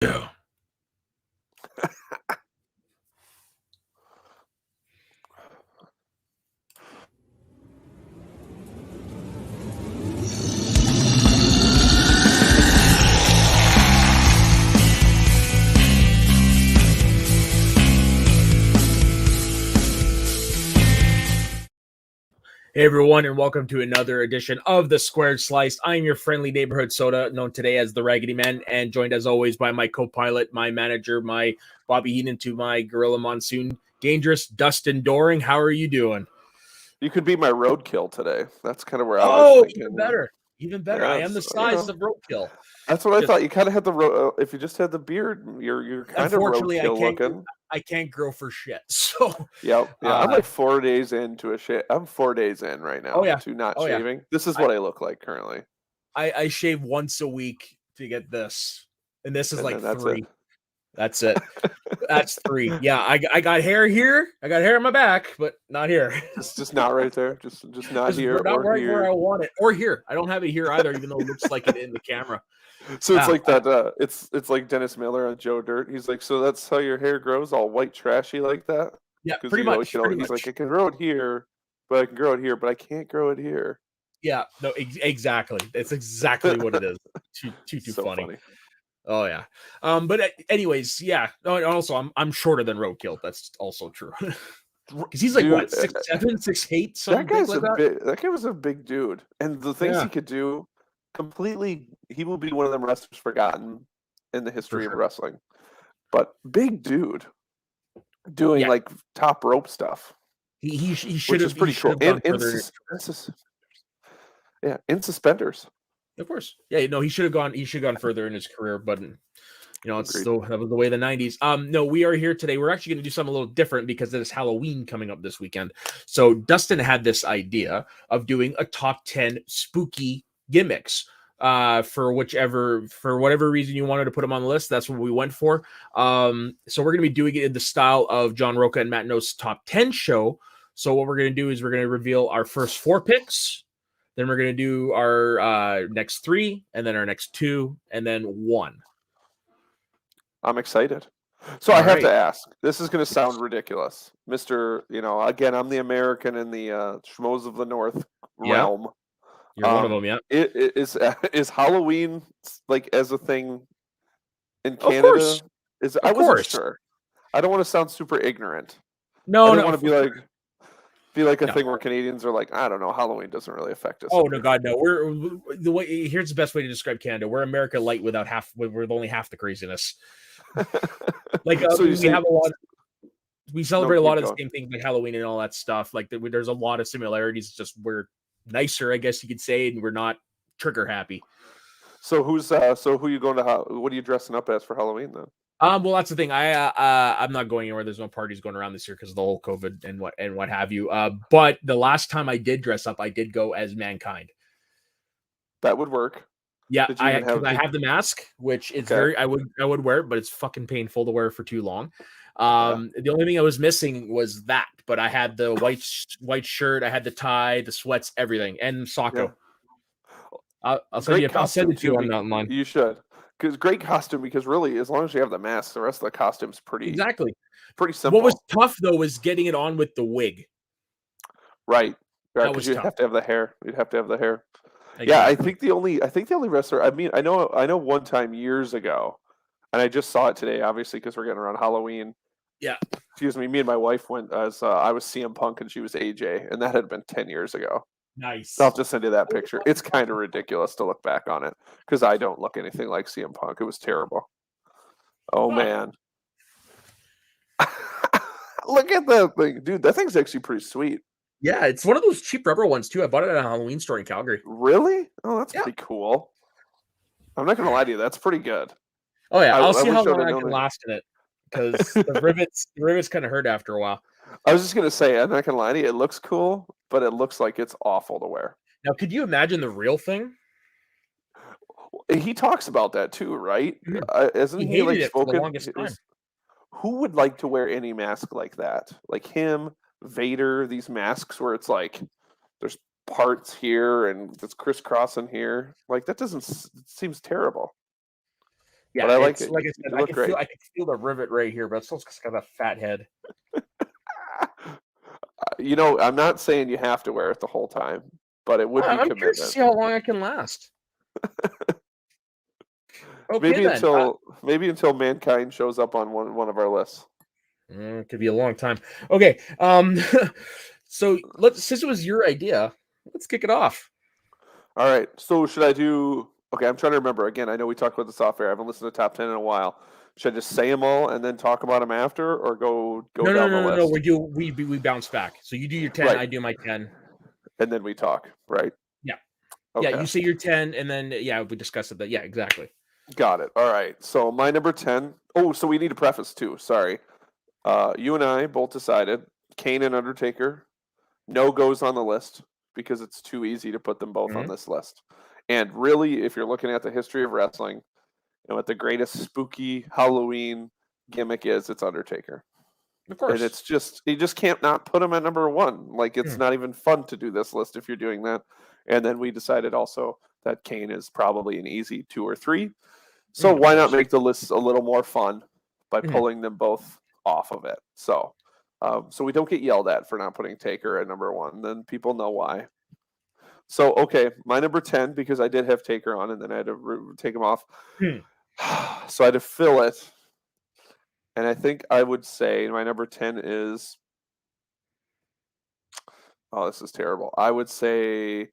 Yeah. Hey everyone, and welcome to another edition of the Squared Slice. I'm your friendly neighborhood soda, known today as the Raggedy Man, and joined as always by my co-pilot, my manager, my Bobby Heenan to my Gorilla Monsoon, Dangerous Dustin Doring. How are you doing? You could be my roadkill today. That's kind of where I was thinking. Even better. Even better. Yeah, I am the size of roadkill. That's what I thought. You kind of had the if you just had the beard, you're kind of roadkill looking. I can't grow for shit. So yeah. I'm like 4 days into a shit. I'm 4 days in right now to not shaving. Yeah. This is what I look like currently. I shave once a week to get this, and this is like 3. That's it. That's 3. Yeah, I got hair here. I got hair on my back, but not here. just not right there. Just not here. Not right here. Where I want it. Or here. I don't have it here either, even though it looks like it in the camera. So it's like that. It's like Dennis Miller on Joe Dirt. He's like, so that's how your hair grows, all white, trashy like that. Yeah, pretty much. He's like, I can grow it here, but I can grow it here, but I can't grow it here. Yeah, no, exactly. That's exactly what it is. Too so funny. Oh yeah. But anyways, yeah. Also, I'm shorter than Roadkill. That's also true. Because he's like what 6'7", 6'8", something like that. That guy was a big dude, and the things he could do, he will be one of them wrestlers forgotten in the history of wrestling. But big dude, doing like top rope stuff. He should have pretty cool. In suspenders. Of course. Yeah, no, he should have gone further in his career, but it's still that was the way of the 90s. No, we are here today. We're actually going to do something a little different because there's Halloween coming up this weekend. So Dustin had this idea of doing a top 10 spooky gimmicks. For whatever reason you wanted to put them on the list, that's what we went for. So we're going to be doing it in the style of John Roca and Matt No's top 10 show. So what we're going to do is we're going to reveal our first 4 picks. Then we're going to do our next 3, and then our next 2, and then 1. I'm excited. So I have to ask. This is going to sound ridiculous. Mr. Again, I'm the American in the Schmoes of the North realm. You're one of them, yeah. Is Halloween like as a thing in Canada? Of course. I wasn't sure. I don't want to sound super ignorant. No, I don't want to be like a thing where Canadians are like, I don't know, Halloween doesn't really affect us. Oh no, God, no. Here's the best way to describe Canada. We're America light with only half the craziness. Like we celebrate a lot of the same things like Halloween and all that stuff. Like there's a lot of similarities. Just we're nicer, I guess you could say, and we're not trigger happy. So who you going to? What are you dressing up as for Halloween then? Well, that's the thing. I'm not going anywhere. There's no parties going around this year because of the whole COVID and what have you. But the last time I did dress up, I did go as Mankind. That would work. Yeah, I have the mask, which is I would wear it, but it's fucking painful to wear for too long. The only thing I was missing was that, but I had the white shirt, I had the tie, the sweats, everything, and Socko. Yeah. I'll send it to you online. You should. Because great costume, because really, as long as you have the mask, the rest of the costume's pretty simple. What was tough though was getting it on with the wig. Right. Because you have to have the hair. You'd have to have the hair. Exactly. Yeah, I think the only wrestler. I mean, I know one time years ago, and I just saw it today, obviously, because we're getting around Halloween. Yeah. Excuse me. Me and my wife went as I was CM Punk and she was AJ, and that had been 10 years ago. Nice. So I'll just send you that picture. It's kind of ridiculous to look back on it because I don't look anything like CM Punk. It was terrible. Oh man. Look at that thing, dude. That thing's actually pretty sweet. Yeah, it's one of those cheap rubber ones too. I bought it at a Halloween store in Calgary. Really? Oh, that's pretty cool. I'm not gonna lie to you. That's pretty good. Oh yeah, I'll see how long I can last in it because the rivets kind of hurt after a while. I was just gonna say, I'm not gonna lie to you. It looks cool, but it looks like it's awful to wear. Now, could you imagine the real thing? He talks about that too, right? Isn't he like spoken? For the longest time. Who would like to wear any mask like that? Like him, Vader, these masks where it's like there's parts here and it's crisscrossing here. Like that it seems terrible. Yeah, but I like it's it. like I said, You look great. I can feel the rivet right here, but it's still got a fat head. I'm not saying you have to wear it the whole time, but it would be I'm curious to commitment. see how long I can last. Okay, maybe then. until Mankind shows up on one of our lists. Could be a long time. Okay. So since it was your idea, let's kick it off. All right. So should I do? Okay, I'm trying to remember. Again, I know we talked about the software. I haven't listened to top 10 in a while. Should I just say them all and then talk about them after, or go down the list? No. We bounce back. So you do your 10, right. I do my 10, and then we talk. Right. Yeah. Okay. Yeah. You say your 10, and then we discuss it. Yeah, exactly. Got it. All right. So my number 10. Oh, so we need a preface too. Sorry. You and I both decided Kane and Undertaker no goes on the list because it's too easy to put them both on this list. And really, if you're looking at the history of wrestling and what the greatest spooky Halloween gimmick is, it's Undertaker. Of course. And it's just, you just can't not put him at number one. Like, it's not even fun to do this list if you're doing that. And then we decided also that Kane is probably an easy 2 or 3. So why not make the list a little more fun by pulling them both off of it? So we don't get yelled at for not putting Taker at number 1. Then people know why. So, okay, my number 10, because I did have Taker on, and then I had to take him off. So I had to fill it. And I think I would say my number 10 is... Oh, this is terrible. I would say...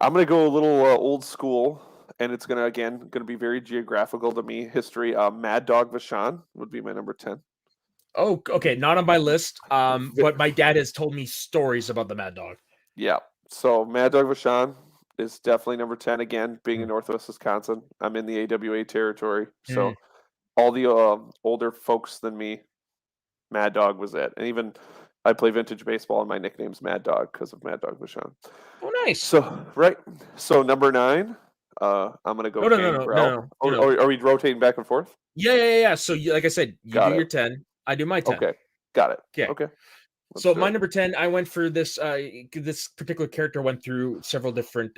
I'm going to go a little old school, and it's going to be very geographical to me. History. Mad Dog Vachon would be my number 10. Oh, okay. Not on my list, but my dad has told me stories about the Mad Dog. Yeah. So Mad Dog Vachon is definitely number 10. Again, being in Northwest Wisconsin, I'm in the AWA territory. So all the older folks than me, Mad Dog was it. And even I play vintage baseball, and my nickname's Mad Dog because of Mad Dog Vachon. Oh, nice. So, right. So number 9, I'm going to go No. Are we rotating back and forth? Yeah. So, like I said, you do your 10, I do my 10. Okay. Got it. Okay. So my number 10, I went for this. This particular character went through several different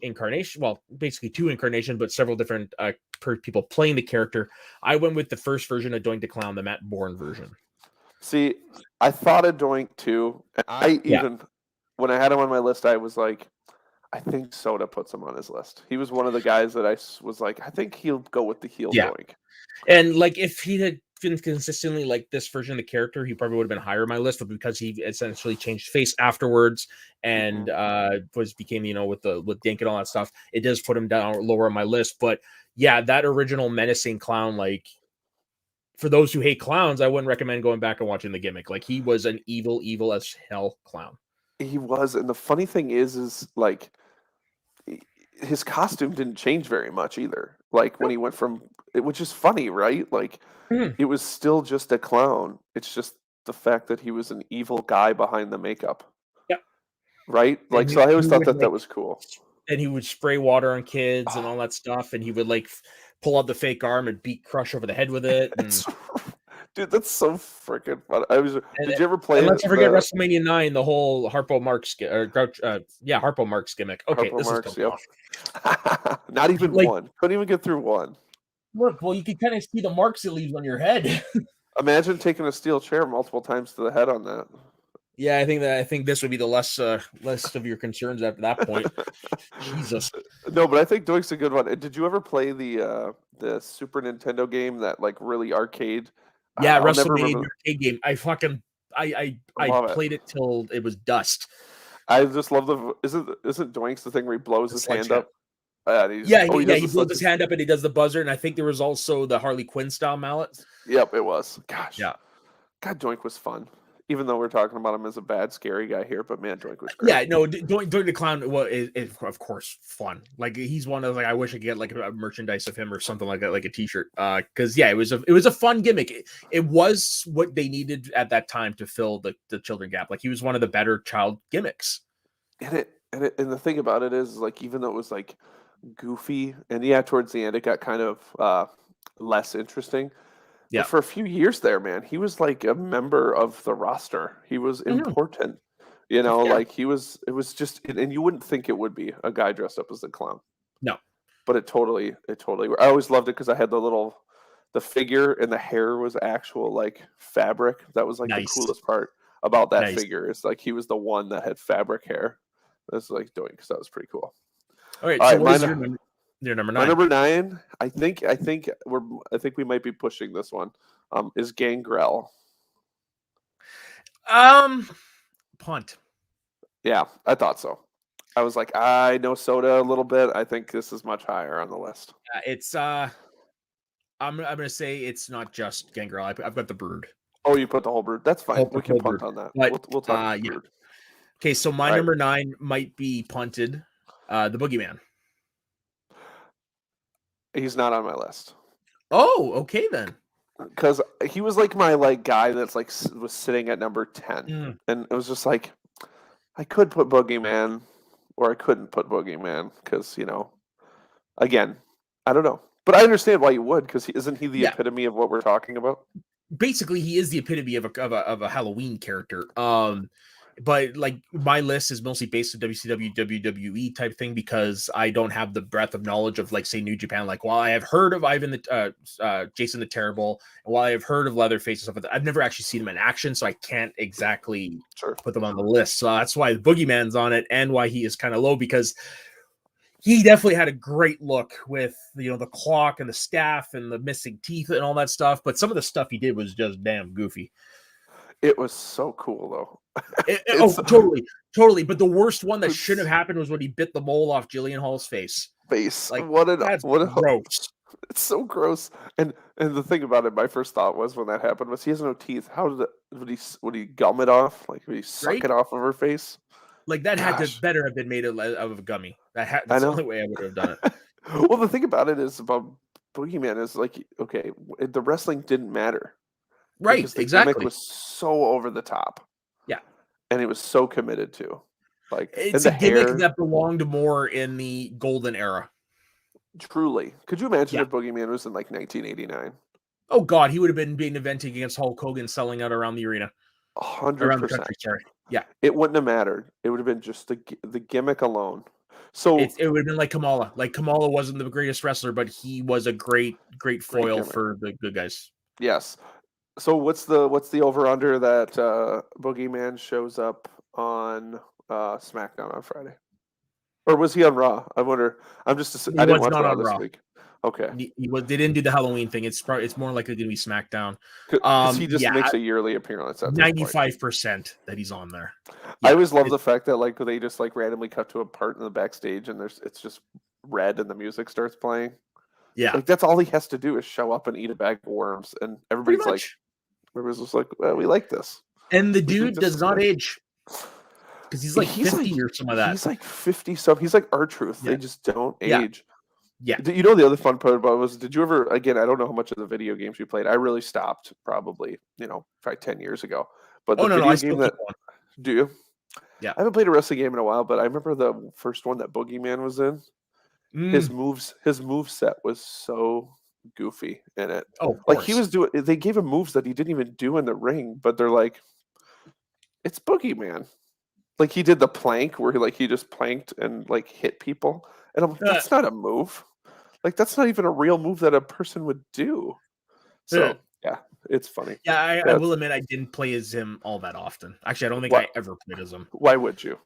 incarnations. Well, basically 2 incarnations, but several different people playing the character. I went with the first version of Doink the Clown, the Matt Bourne version. See, I thought of Doink too. When I had him on my list, I was like, I think Soda puts him on his list. He was one of the guys that I was like, I think he'll go with the heel Doink. And like, if he had been consistently like this version of the character, he probably would have been higher on my list, but because he essentially changed face afterwards and became, with Dink and all that stuff, it does put him down lower on my list. But yeah, that original menacing clown, like, for those who hate clowns, I wouldn't recommend going back and watching the Gimmick. Like, he was an evil as hell clown. He was, and the funny thing is like, his costume didn't change very much either. Like, when he went from, which is funny, right? Like, it was still just a clown. It's just the fact that he was an evil guy behind the makeup. Yeah. Right? Like, so I always thought that was cool. And he would spray water on kids and all that stuff, and he would like pull out the fake arm and beat Crush over the head with it. And... Dude, that's so freaking fun. Did you ever play? Let's not forget WrestleMania 9, the whole Harpo Marx Harpo Marx gimmick. Okay, Harpo this Marx, is off. Not even one. Couldn't even get through one. Look, well, you can kind of see the marks it leaves on your head. Imagine taking a steel chair multiple times to the head on that. Yeah, I think this would be the less of your concerns after that point. Jesus. No, but I think Doink's a good one. Did you ever play the Super Nintendo game, that like really arcade? Yeah, WrestleMania arcade game. I played it till it was dust. I just love isn't Doink's the thing where he blows his hand up? He blows his hand up and he does the buzzer, and I think there was also the Harley Quinn style mallet. Yep, it was. Gosh. Yeah. God, Doink was fun. Even though we're talking about him as a bad, scary guy here, but man, Doink was great. Yeah, no, Doink the Clown is of course fun. Like, he's one of, like, I wish I could get like a merchandise of him or something like that, like a T-shirt. Because it was a fun gimmick. It was what they needed at that time to fill the children gap. Like, he was one of the better child gimmicks. And the thing about it is, like, even though it was like goofy, and towards the end it got kind of less interesting. Yeah, but for a few years there, man, he was like a member of the roster. He was important, like it was just, and you wouldn't think it would be a guy dressed up as a clown. No, but it totally. I always loved it because I had the figure and the hair was actual like fabric. That was like the coolest part about that figure. Is like he was the one that had fabric hair. That's like doing because that was pretty cool. All right, so what is your number 9? My number 9, I think we might be pushing this one. Is Gangrel. Punt. Yeah, I thought so. I was like, I know Soda a little bit. I think this is much higher on the list. It's I'm gonna say it's not just Gangrel. I've got the Brood. Oh, you put the whole Brood. That's fine. We can punt on that. But, we'll talk Brood. Yeah. Okay, so my number 9 might be punted. The Boogeyman. He's not on my list. Oh, okay then. Because he was like my guy that's like was sitting at number 10, and it was just like I could put Boogeyman, or I couldn't put Boogeyman because again, I don't know, but I understand why you would because isn't he the epitome of what we're talking about? Basically, he is the epitome of a Halloween character. But like my list is mostly based on WCW, WWE type thing because I don't have the breadth of knowledge of like say New Japan. Like while I have heard of Jason the Terrible, and while I have heard of Leatherface and stuff like that, I've never actually seen him in action, so I can't exactly put them on the list. So that's why the Boogeyman's on it, and why he is kind of low because he definitely had a great look with the clock and the staff and the missing teeth and all that stuff. But some of the stuff he did was just damn goofy. It was so cool though. Totally. But the worst one that shouldn't have happened was when he bit the mole off Jillian Hall's face. Like, what a gross. It's so gross. And the thing about it, my first thought was when that happened was he has no teeth. How would he gum it off? Like would he suck it off of her face? Like that had to better have been made out of a gummy. That's the only way I would have done it. Well, the thing about it is about Boogeyman is like, okay, the wrestling didn't matter. Right, because the exactly. gimmick was so over the top. Yeah. And it was so committed to. Like it's a gimmick that belonged more in the golden era. Truly. Could you imagine if Boogeyman was in like 1989? Oh God, he would have been eventing against Hulk Hogan, selling out around the arena. 100%. Around the country, sorry. Yeah. It wouldn't have mattered. It would have been just the gimmick alone. So it would have been like Kamala. Like Kamala wasn't the greatest wrestler, but he was a great foil for the good guys. Yes. So what's the over under that Boogeyman shows up on SmackDown on Friday, or was he on Raw? I wonder. I didn't watch Raw this week. Okay, they didn't do the Halloween thing. It's more likely going to be SmackDown. He just makes a yearly appearance. 95% that he's on there. I always love the fact that like they just like randomly cut to a part in the backstage and it's just red and the music starts playing. Yeah, like that's all he has to do is show up and eat a bag of worms, and everybody's just like, well, we like this. And the dude does not age because he's like 50 or some of that. He's like 50 something. He's like R-Truth. Yeah. They just don't age. Yeah. The other fun part about it was, did you ever, again, I don't know how much of the video games you played. I really stopped probably, probably 10 years ago. But the video game that, do you? Yeah. I haven't played a wrestling game in a while, but I remember the first one that Boogeyman was in. His moveset was so goofy in it. Oh, like they gave him moves that he didn't even do in the ring, but they're like, it's Boogeyman. Like he did the plank where he just planked and like hit people, and I'm like, that's not a move. Like that's not even a real move that a person would do. So yeah, it's funny. Yeah, I will admit I didn't play as him all that often. Actually, I don't think I ever played as him. Why would you?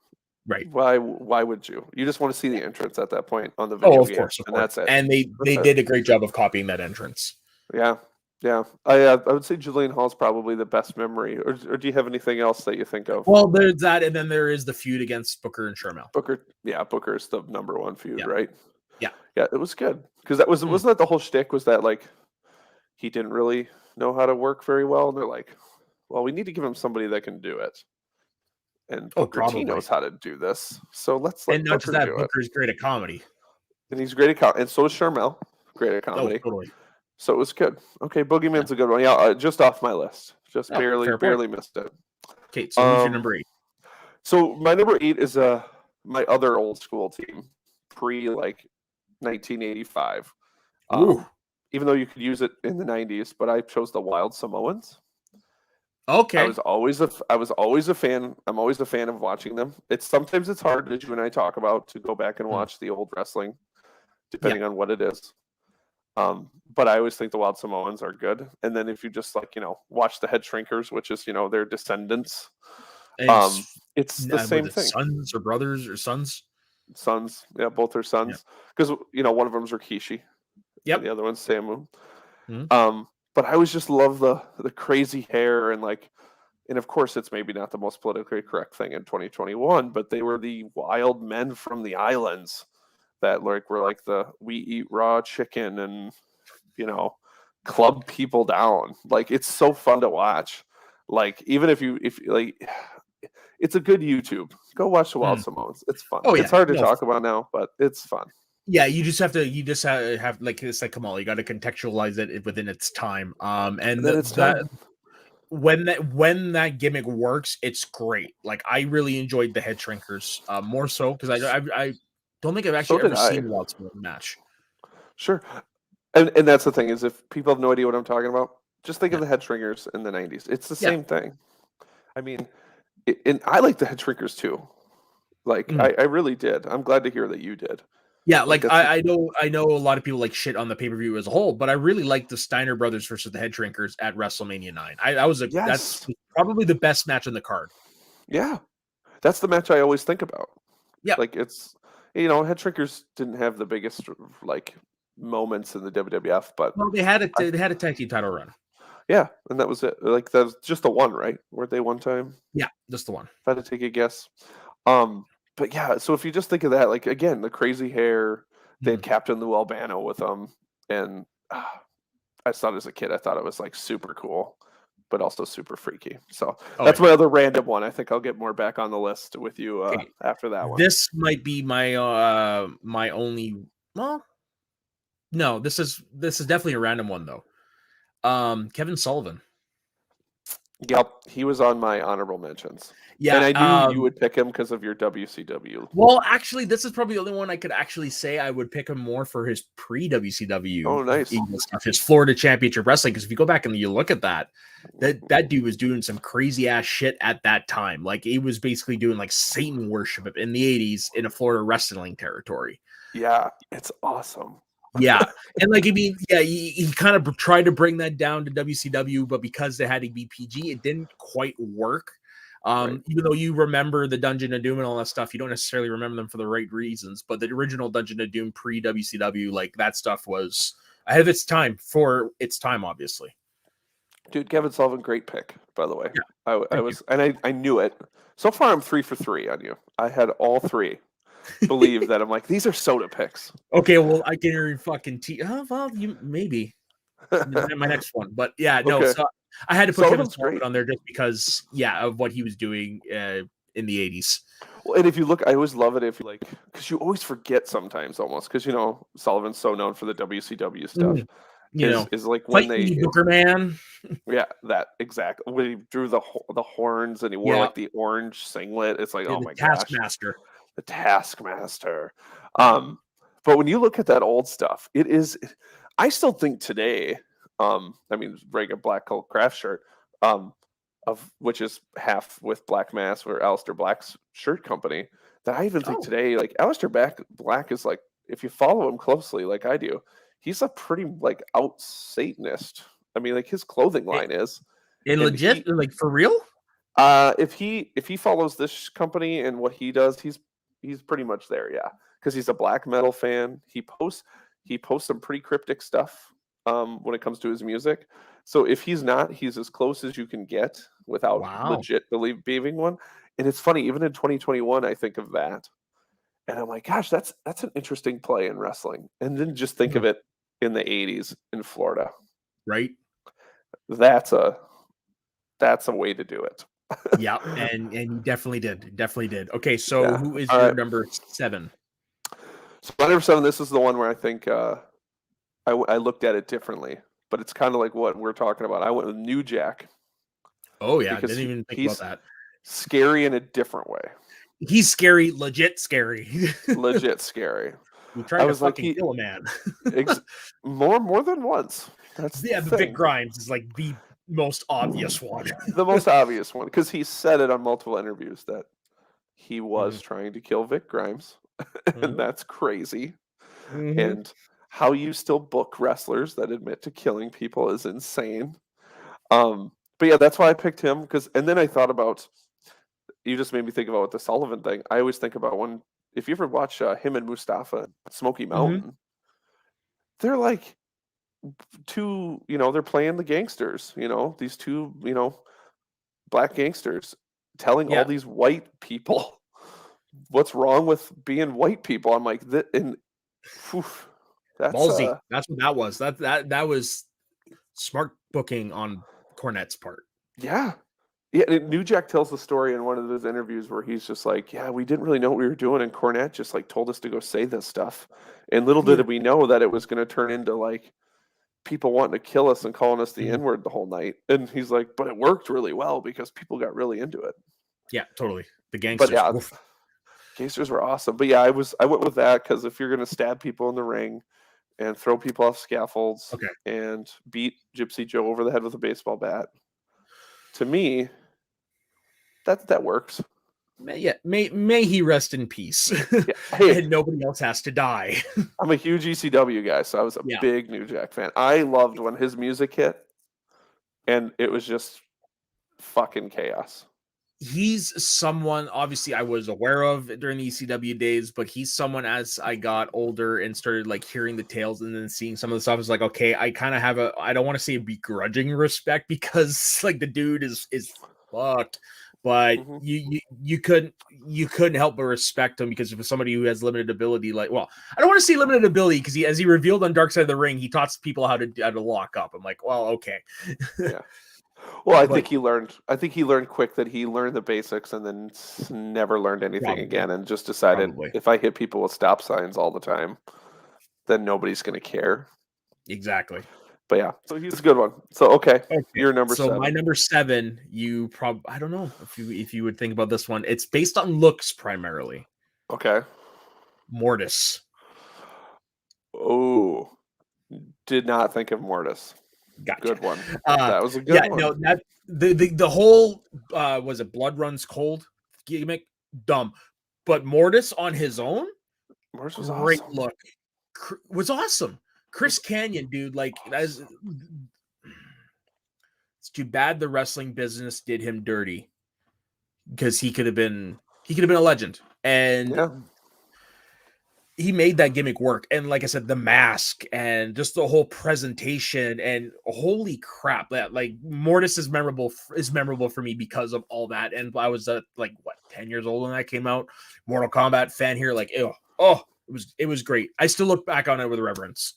Right. Why would you? You just want to see the entrance at that point on the video game. Of course. That's it. And they did a great job of copying that entrance. Yeah. Yeah. I would say Jillian Hall's probably the best memory. Or do you have anything else that you think of? Well, there's that, and then there is the feud against Booker and Shermel. Booker's the number one feud, right? Yeah. Yeah, it was good. Because wasn't that the whole shtick, was that like he didn't really know how to work very well? And they're like, well, we need to give him somebody that can do it. And Booker T knows how to do this, so let's let not just that, Booker's great at comedy, and he's great at comedy, and so is Shermel, great at comedy. Totally. So it was good. Okay, Boogeyman's a good one. Yeah, just off my list, just barely missed it. Okay, so who's your number 8? So my number 8 is my other old school team, pre like 1985. Even though you could use it in the 90s, but I chose the Wild Samoans. Okay. I was always a fan. I'm always a fan of watching them. Sometimes it's hard, as you and I talk about, to go back and watch the old wrestling. depending on what it is. But I always think the Wild Samoans are good. And then if you just watch the Head Shrinkers, which is, their descendants, it's the same thing. Sons or brothers or sons? Sons. Yeah, both are sons. Because, one of them's Rikishi. Yep. And the other one's Samu. Mm-hmm. But I always just love the crazy hair and of course it's maybe not the most politically correct thing in 2021, but they were the wild men from the islands that were the we eat raw chicken and club people down. It's so fun to watch. Even if it's a good YouTube. Go watch the Wild Samoans. It's fun. It's hard to talk about now, but it's fun. Yeah, you just have it's like Kamal, you got to contextualize it within its time. And when that gimmick works, it's great. I really enjoyed the Head Shrinkers more so because I don't think I've actually ever seen a Wild Samoan match. Sure. And that's the thing is, if people have no idea what I'm talking about, just think of the Head Shrinkers in the 90s. It's the same thing. I mean, and I like the Head Shrinkers too. I really did. I'm glad to hear that you did. Yeah, I know a lot of people shit on the pay-per-view as a whole, but I really liked the Steiner brothers versus the Head Shrinkers at WrestleMania 9. That's probably the best match on the card. Yeah. That's the match I always think about. Yeah. It's Head Shrinkers didn't have the biggest moments in the WWF, but they had a tag team title run. Yeah, and that was it. That was just the one, right? Weren't they one time? Yeah, just the one. If I had to take a guess. But yeah, so if you just think of that, again, the crazy hair, they had Captain Lou Albano with them, and I thought as a kid, I thought it was super cool, but also super freaky. So that's my other random one. I think I'll get more back on the list with you after that one. This might be my my only. Well, no, this is definitely a random one though. Kevin Sullivan. Yep, he was on my honorable mentions. Yeah, and I knew you would pick him because of your WCW. Well, actually, this is probably the only one I could actually say I would pick him more for his pre-WCW. Oh, nice. Stuff, his Florida Championship Wrestling. Because if you go back and you look at that dude was doing some crazy ass shit at that time. He was basically doing Satan worship in the 80s in a Florida wrestling territory. Yeah, it's awesome. Yeah, and he kind of tried to bring that down to WCW, but because they had to be PG, it didn't quite work. Even though you remember the Dungeon of Doom and all that stuff, you don't necessarily remember them for the right reasons. But the original Dungeon of Doom pre-WCW, that stuff was ahead of its time for its time, obviously. Dude, Kevin Sullivan, great pick, by the way. Yeah, I was, and I knew it. So far, I'm 3 for 3 on you. I had all 3. Believe that I'm these are soda picks. Okay, well, I can hear fucking you maybe my next one, but yeah, no. Okay. So I had to put Kevin Sullivan on there just because, of what he was doing in the 80s. Well, and if you look, I always love it if you because you always forget sometimes almost because Sullivan's so known for the WCW stuff. Is when they Booker Man. Yeah, that exactly when he drew the horns and he wore the orange singlet. It's oh my gosh, Taskmaster. The Taskmaster. But when you look at that old stuff, it is. I still think today. Regular black coat craft shirt, of which is half with Black Mass or Aleister Black's shirt company. That I even think today, Aleister Black is if you follow him closely, like I do, he's a pretty out Satanist. His clothing line is. And legit, for real. If he follows this company and what he does, he's pretty much there, yeah. Because he's a black metal fan. He posts some pretty cryptic stuff when it comes to his music. So if he's not, he's as close as you can get without legit believing one. And it's funny, even in 2021, I think of that, and I'm gosh, that's an interesting play in wrestling. And then just think of it in the 80s in Florida, right? That's a way to do it. Yeah, and you definitely did. Okay, so who is your number 7? So my number 7, this is the one where I think I looked at it differently, but it's kind of like what we're talking about. I went with New Jack. Oh yeah, I didn't even think about that. Scary in a different way. He's scary, legit scary. Legit scary. He tried to fucking kill a man. more than once. That's the Vic Grimes is the most obvious one. The most obvious one, because he said it on multiple interviews that he was trying to kill Vic Grimes, and that's crazy. And how you still book wrestlers that admit to killing people is insane. But yeah, that's why I picked him. And then I thought about, you just made me think about the Sullivan thing. I always think about if you ever watch him and Mustafa Smoky Mountain, they're like they're playing the gangsters, these two, black gangsters telling all these white people what's wrong with being white people. I'm like, that's ballsy. That's what that was. That was smart booking on Cornette's part. Yeah. Yeah, New Jack tells the story in one of those interviews where he's just like, yeah, we didn't really know what we were doing, and Cornette just like told us to go say this stuff. And little did we know that it was going to turn into like people wanting to kill us and calling us the N-word the whole night. And he's like, but it worked really well because people got really into it. Yeah, totally. The gangsters. But yeah, gangsters were awesome. But yeah, I went with that because if you're going to stab people in the ring and throw people off scaffolds and beat Gypsy Joe over the head with a baseball bat, to me, that works. Yeah, may he rest in peace. Yeah. Hey, and nobody else has to die. I'm a huge ECW guy, so I was a big New Jack fan. I loved when his music hit, and it was just fucking chaos. He's someone, obviously, I was aware of during the ECW days, but he's someone as I got older and started like hearing the tales and then seeing some of the stuff, is like, okay, I kind of have I don't want to say a begrudging respect because like the dude is fucked. But you couldn't help but respect him because of somebody who has limited ability. Like, well, I don't want to say limited ability because as he revealed on Dark Side of the Ring, he taught people how to lock up. I'm like, well, okay. Yeah. Well, I think he learned quick that he learned the basics and then never learned anything again, and just decided if I hit people with stop signs all the time, then nobody's going to care. Exactly. But yeah, so he's a good one. So okay. You're number 7. So my number 7, you probably, I don't know if you would think about this one. It's based on looks primarily. Okay. Mortis. Oh, did not think of Mortis. Gotcha. Good one. That was a good one. No, that the whole was it Blood Runs Cold gimmick, dumb, but Mortis on his own, Mortis was great awesome. look, was awesome. Chris Kanyon, dude, like it's too bad the wrestling business did him dirty because he could have been a legend, and he made that gimmick work. And like I said, the mask and just the whole presentation, and holy crap, that like Mortis is memorable for me because of all that. And I was like 10 years old when that came out. Mortal Kombat fan here, like it was great. I still look back on it with reverence.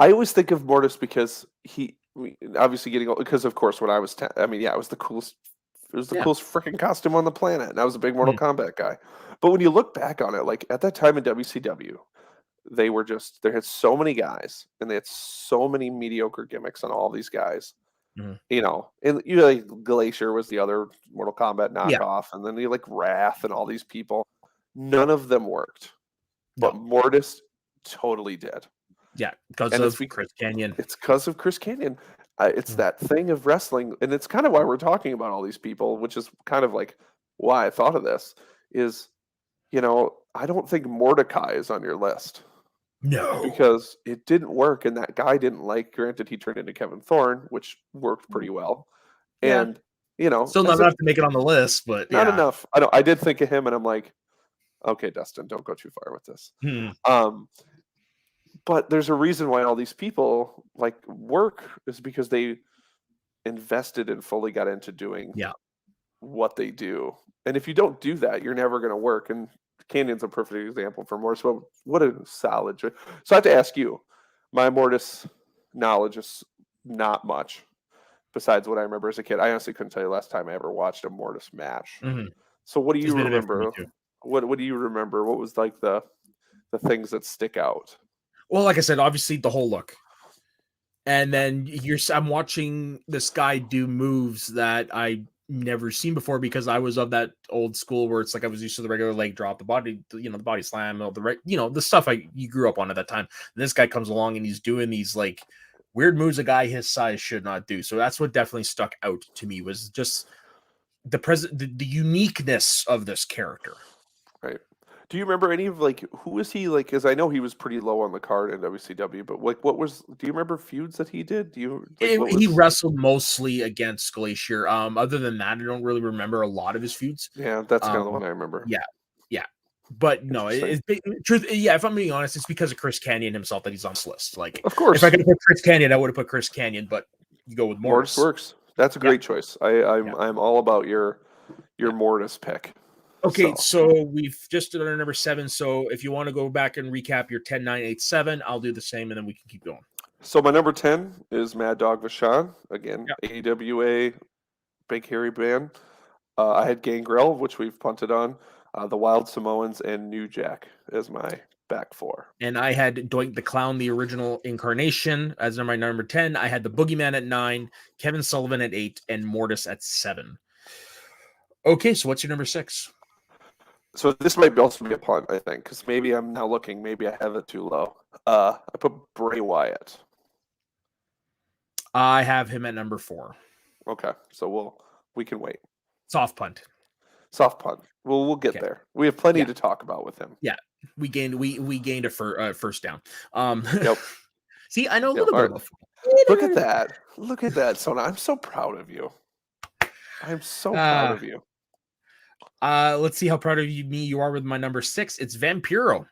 I always think of Mortis because he obviously getting old, because of course when I was 10, it was the coolest. It was the coolest freaking costume on the planet, and I was a big Mortal Kombat guy. But when you look back on it, like at that time in WCW, they had so many guys, and they had so many mediocre gimmicks on all these guys. And like Glacier was the other Mortal Kombat knockoff, and then you like Wrath and all these people. None of them worked, but Mortis totally did. Yeah, because of Chris Kanyon. It's because of Chris Kanyon. It's that thing of wrestling, and it's kind of why we're talking about all these people, which is kind of like why I thought of this, is, I don't think Mordecai is on your list. No. Because it didn't work, and that guy didn't like, granted, he turned into Kevin Thorne, which worked pretty well. Yeah. And, still not enough to make it on the list, but not enough. I did think of him, and I'm like, okay, Dustin, don't go too far with this. But there's a reason why all these people like work, is because they invested and fully got into doing what they do. And if you don't do that, you're never going to work. And Canyon's a perfect example for Mortis. What a solid choice. So I have to ask you, my Mortis knowledge is not much besides what I remember as a kid. I honestly couldn't tell you last time I ever watched a Mortis match. So what do you remember? What do you remember? What was like the things that stick out? Well, like I said, obviously the whole look. And then I'm watching this guy do moves that I never seen before because I was of that old school where it's like I was used to the regular leg drop, the body, the body slam, the stuff you grew up on at that time. And this guy comes along and he's doing these like weird moves a guy his size should not do. So that's what definitely stuck out to me, was just the uniqueness of this character. Right. Do you remember any of like who was he like? Because I know he was pretty low on the card in WCW, but like what was? Do you remember feuds that he did? Do you like what was? He wrestled mostly against Glacier. Other than that, I don't really remember a lot of his feuds. Yeah, that's kind of the one I remember. Yeah. But no, if I'm being honest, it's because of Chris Kanyon himself that he's on this list. Like, of course, if I could put Chris Kanyon, I would have put Chris Kanyon, but you go with Mortis. Works. That's a great choice. I'm all about your Mortis pick. Okay, so we've just done our number 7. So if you want to go back and recap your 10, 9, 8, 7, I'll do the same, and then we can keep going. So my number 10 is Mad Dog Vachon. Again, AWA, big hairy band. I had Gangrel, which we've punted on, the Wild Samoans, and New Jack as my back 4. And I had Doink the Clown, the original incarnation, as my number 10. I had the Boogeyman at 9, Kevin Sullivan at 8, and Mortis at 7. Okay, so what's your number 6? So this might also be a punt, I think, because maybe I'm now looking. Maybe I have it too low. I put Bray Wyatt. I have him at number 4. Okay, so we can wait. Soft punt. We'll get there. We have plenty to talk about with him. Yeah, we gained a first down. Yep. See, I know a little bit about football. Look at that, Sona. I'm so proud of you. I'm so proud of you. Let's see how proud of you are with my number 6. It's Vampiro.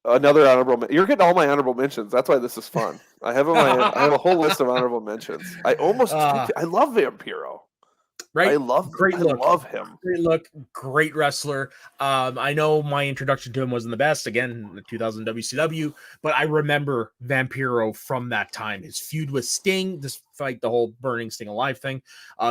Another honorable. You're getting all my honorable mentions. That's why this is fun. I have a whole list of honorable mentions. I love Vampiro. Right, I love him. Great look, great wrestler. I know my introduction to him wasn't the best. Again, the 2000 WCW, but I remember Vampiro from that time. His feud with Sting, despite the whole burning Sting alive thing,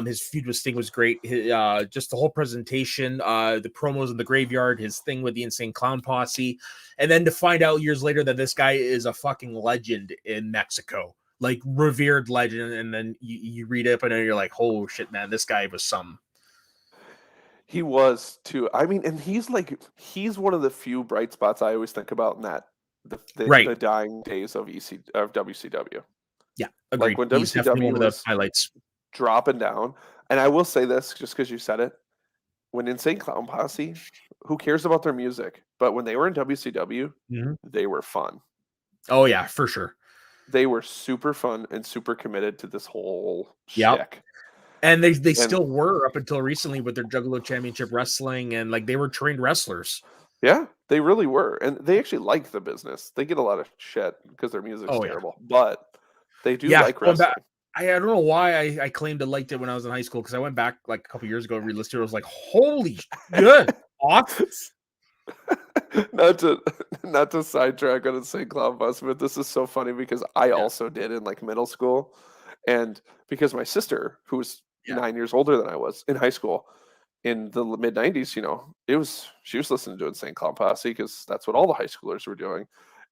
his feud with Sting was great. Just the whole presentation, the promos in the graveyard, his thing with the Insane Clown Posse, and then to find out years later that this guy is a fucking legend in Mexico. Like revered legend, and then you read it, and then you're like, "Oh shit, man, this guy was some." He was too. I mean, and he's one of the few bright spots I always think about in that the dying days of WCW. Yeah, agreed. Like when WCW was highlights dropping down, and I will say this just because you said it. When Insane Clown Posse, who cares about their music? But when they were in WCW, they were fun. Oh yeah, for sure. They were super fun and super committed to this whole shtick. And they still were up until recently with their Juggalo Championship Wrestling, and like they were trained wrestlers. Yeah, they really were. And they actually like the business. They get a lot of shit because their music's terrible. But they do like wrestling. I don't know why I claimed I liked it when I was in high school, because I went back like a couple years ago and re-listened to it. I was like, holy good. Awesome. not to sidetrack on Insane Clown Posse, but this is so funny because I also did in like middle school, and because my sister, who was 9 years older than I was in high school in the mid 90s, she was listening to Insane Clown Posse because that's what all the high schoolers were doing.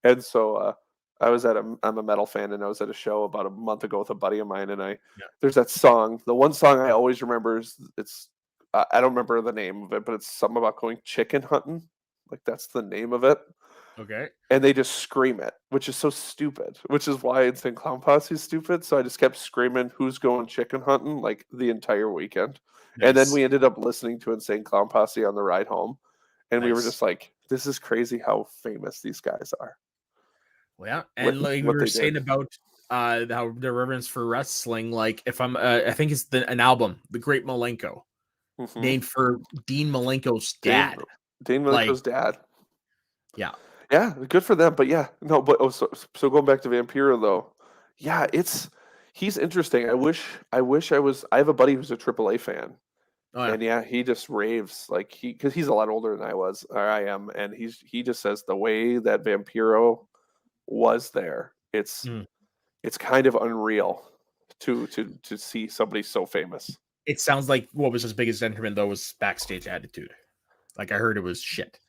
And so I'm a metal fan, and I was at a show about a month ago with a buddy of mine, and there's that song. The one song I always remember is I don't remember the name of it, but it's something about going chicken hunting. Like that's the name of it. Okay. And they just scream it, which is so stupid, which is why Insane Clown Posse is stupid. So I just kept screaming, "Who's going chicken hunting?" like the entire weekend. Nice. And then we ended up listening to Insane Clown Posse on the ride home. And we were just like, this is crazy how famous these guys are. Well, yeah. And like we were saying about how the reverence for wrestling, like if I think it's an album, The Great Malenko, named for Dean Malenko's dad. Dean Malenko's dad. Yeah. Yeah, good for them. But so going back to Vampiro though. Yeah, he's interesting. I have a buddy who's a AAA fan. Oh, yeah. And he just raves like because he's a lot older than I am, and he just says the way that Vampiro was there, it's kind of unreal to see somebody so famous. It sounds like what was his biggest detriment though was backstage attitude. Like I heard it was shit.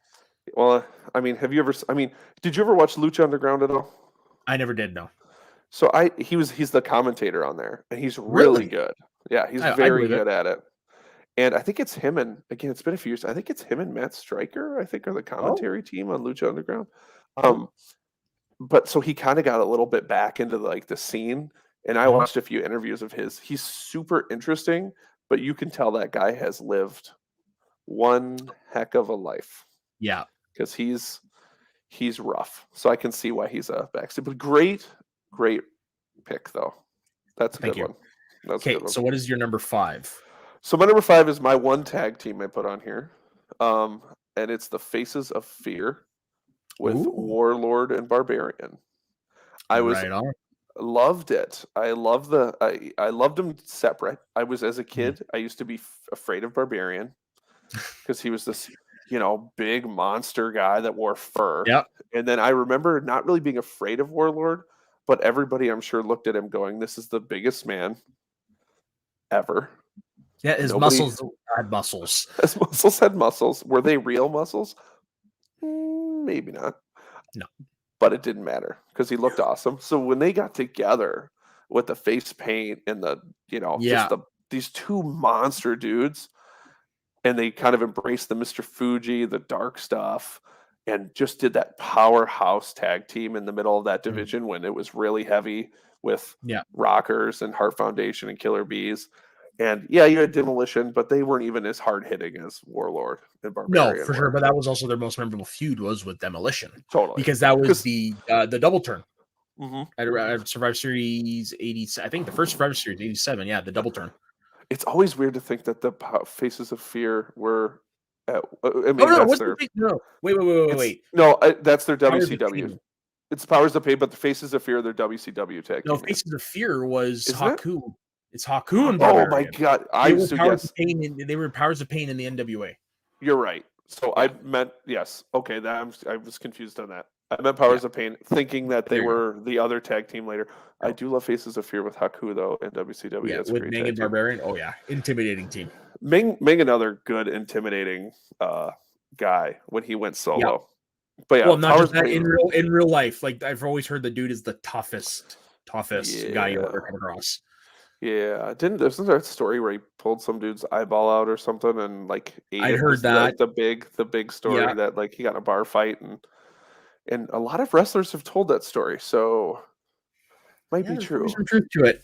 Well, I mean, did you ever watch Lucha Underground at all? I never did, no. So he's the commentator on there, and he's really good. Yeah, he's very good at it. And I think it's him, and again, it's been a few years. I think it's him and Matt Stryker, I think, are the commentary team on Lucha Underground. But so he kind of got a little bit back into like the scene, and I watched a few interviews of his. He's super interesting, but you can tell that guy has lived one heck of a life. Yeah, because he's rough. So I can see why he's a backseat. But great pick though. That's a good one. Okay, so what is your number 5? So my number 5 is my one tag team I put on here, and it's the Faces of Fear with Warlord and Barbarian. I loved it. I loved them separate. I was as a kid. I used to be afraid of Barbarian because he was this big monster guy that wore fur. Yep. And then I remember not really being afraid of Warlord, but everybody I'm sure looked at him going, "This is the biggest man ever." Yeah, his muscles had muscles. His muscles had muscles. Were they real muscles? Maybe not. No. But it didn't matter because he looked awesome. So when they got together with the face paint and these two monster dudes, and they kind of embraced the Mr. Fuji, the dark stuff, and just did that powerhouse tag team in the middle of that division when it was really heavy with Rockers and Heart Foundation and Killer Bees. And you had Demolition, but they weren't even as hard hitting as Warlord and Barbarian. No, for sure. But that was also their most memorable feud was with Demolition. Totally. Because that was the double turn. Mm-hmm. At Survivor Series 80, I think the first Survivor Series 87. Yeah, the double turn. It's always weird to think that the Faces of Fear were at. Wait. No, that's their WCW. It's Powers of Pain, but the Faces of Fear are their WCW tag. No, Faces of Fear was Haku. It's Haku and Barbarian. Oh my god! They were Powers of Pain in the NWA. You're right. So I meant yes. Okay, I was confused on that. I meant Powers of Pain, thinking that they were the other tag team later. I do love Faces of Fear with Haku though in WCW. Yeah, that's with Meng and Barbarian. Oh yeah, intimidating team. Meng another good intimidating guy when he went solo. Yeah. But well, not just that in real life. Like I've always heard the dude is the toughest guy you ever come across. Yeah, isn't there a story where he pulled some dude's eyeball out or something and like ate I heard that the big story that like he got in a bar fight and a lot of wrestlers have told that story, so might be true. There's some truth to it.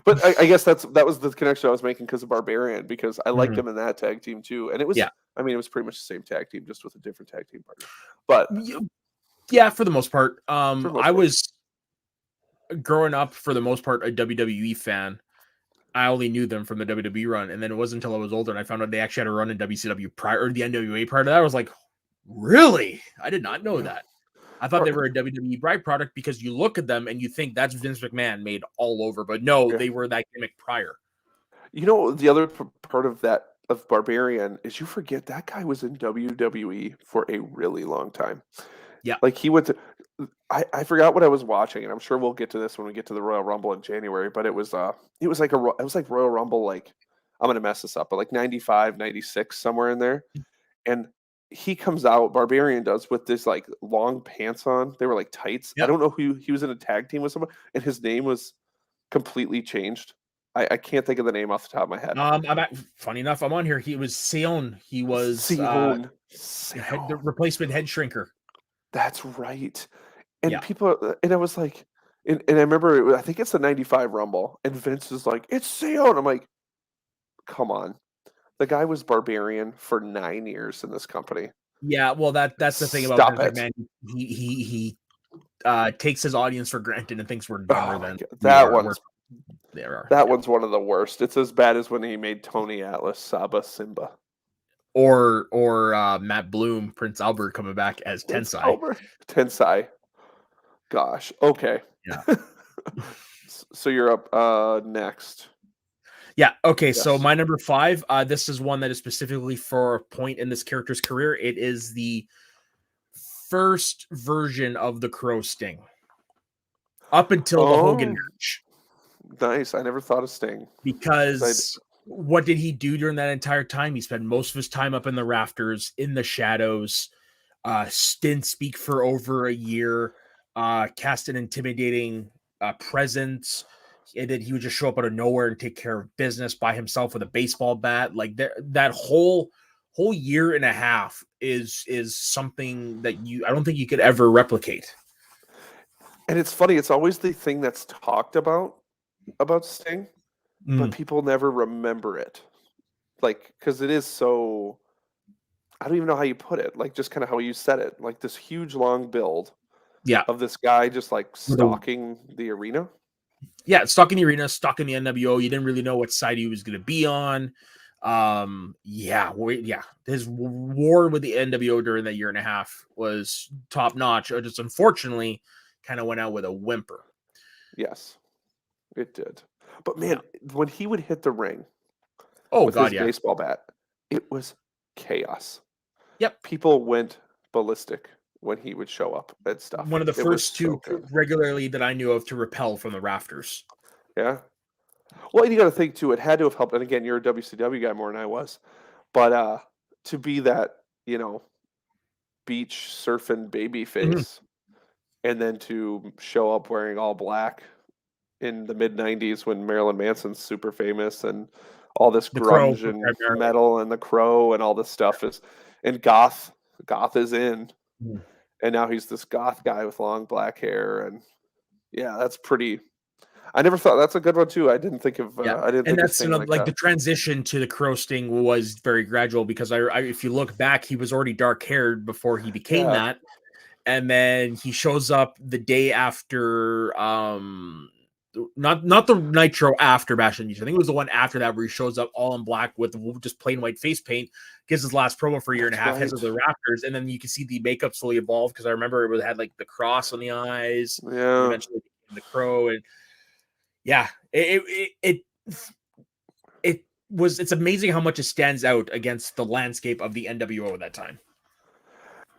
But I guess that was the connection I was making because of Barbarian, because I liked him in that tag team too, and it was I mean it was pretty much the same tag team just with a different tag team partner. But for the most part, I was growing up for the most part a WWE fan. I only knew them from the WWE run, and then it wasn't until I was older and I found out they actually had a run in WCW prior, or the NWA prior to that. I was like, really? I did not know that. I thought they were a WWE byproduct because you look at them and you think that's Vince McMahon made all over, but no, they were that gimmick prior. You know, the other part of that of Barbarian is you forget that guy was in WWE for a really long time. Yeah, like he went to. I forgot what I was watching, and I'm sure we'll get to this when we get to the Royal Rumble in January. But it was like Royal Rumble, like I'm gonna mess this up, but like 95, 96, somewhere in there, and he comes out, Barbarian does, with this like long pants on. They were like tights. Yep. I don't know who he was in a tag team with someone, and his name was completely changed. I can't think of the name off the top of my head. Funny enough, I'm on here. He was Sion. He was the replacement head shrinker. That's right. And people, and I was like, and I remember, I think it's the 95 Rumble, and Vince is like, it's Sion. I'm like, come on. The guy was Barbarian for 9 years in this company. Yeah, well, that's the thing about Vince McMahon. He takes his audience for granted and thinks we're dumber than that one. That one's one of the worst. It's as bad as when he made Tony Atlas Saba Simba. Or Matt Bloom, Prince Albert coming back as Tensai. Tensai. Gosh. Okay. Yeah. So you're up next. Yeah. Okay. Yes. So my number 5, this is one that is specifically for a point in this character's career. It is the first version of the Crow Sting. Up until the Hogan match. Nice. I never thought of Sting. Because what did he do during that entire time? He spent most of his time up in the rafters, in the shadows, didn't speak for over a year, cast an intimidating presence. And then he would just show up out of nowhere and take care of business by himself with a baseball bat. Like that whole year and a half is something that I don't think you could ever replicate. And it's funny, it's always the thing that's talked about Sting, but people never remember it. Like, because it is so I don't even know how you put it. Like just kind of how you said it. Like this huge long build. Yeah. Of this guy just like stalking the arena. Yeah, stalking the arena, stalking the NWO. You didn't really know what side he was going to be on. His war with the NWO during that year and a half was top notch. Just unfortunately, kind of went out with a whimper. Yes, it did. But man, when he would hit the ring, with his baseball bat, it was chaos. Yep, people went ballistic when he would show up and stuff. One of the first two regularly that I knew of to repel from the rafters. Yeah. Well, you got to think too. It had to have helped. And again, you're a WCW guy more than I was, but to be that beach surfing baby face, and then to show up wearing all black in the mid '90s when Marilyn Manson's super famous and all this grunge and metal and the Crow and all this stuff and goth is in, and now he's this goth guy with long black hair, and yeah, that's pretty. I never thought that's a good one too. I didn't think of. I didn't. And that's like the transition to the Crow Sting was very gradual because if you look back, he was already dark haired before he became that, and then he shows up the day after. Not the Nitro after Bash and Youth. I think it was the one after that where he shows up all in black with just plain white face paint, gives his last promo for a year and a half, heads of the Raptors, and then you can see the makeup slowly evolve because I remember it had like the cross on the eyes, eventually the Crow, and it's amazing how much it stands out against the landscape of the NWO at that time.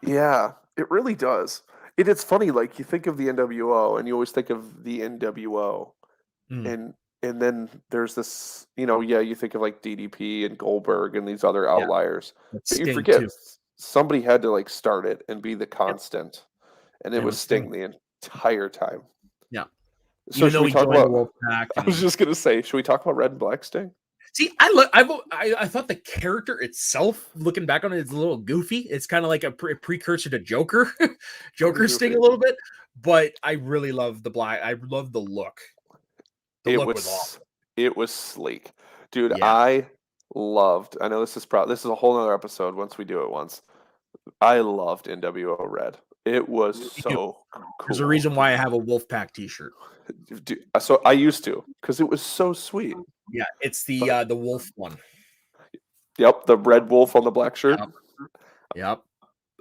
Yeah, it really does. It's funny, like you think of the NWO and you always think of the NWO, and then there's this, you think of like DDP and Goldberg and these other outliers. But you forget somebody had to like start it and be the constant, and it was Sting the entire time. Yeah. So should we talk about? I was just gonna say, should we talk about Red and Black Sting? See, I thought the character itself, looking back on it, is a little goofy. It's kind of like a precursor to Joker, Sting a little bit. But I really love the black. I love the look. The look was awesome. It was sleek, dude. Yeah. I know this is a whole other episode once we do it once. I loved NWO Red. It was so cool. There's a reason why I have a Wolfpack T-shirt. So I used to, because it was so sweet. Yeah, it's the wolf one. Yep, the red wolf on the black shirt. Yep.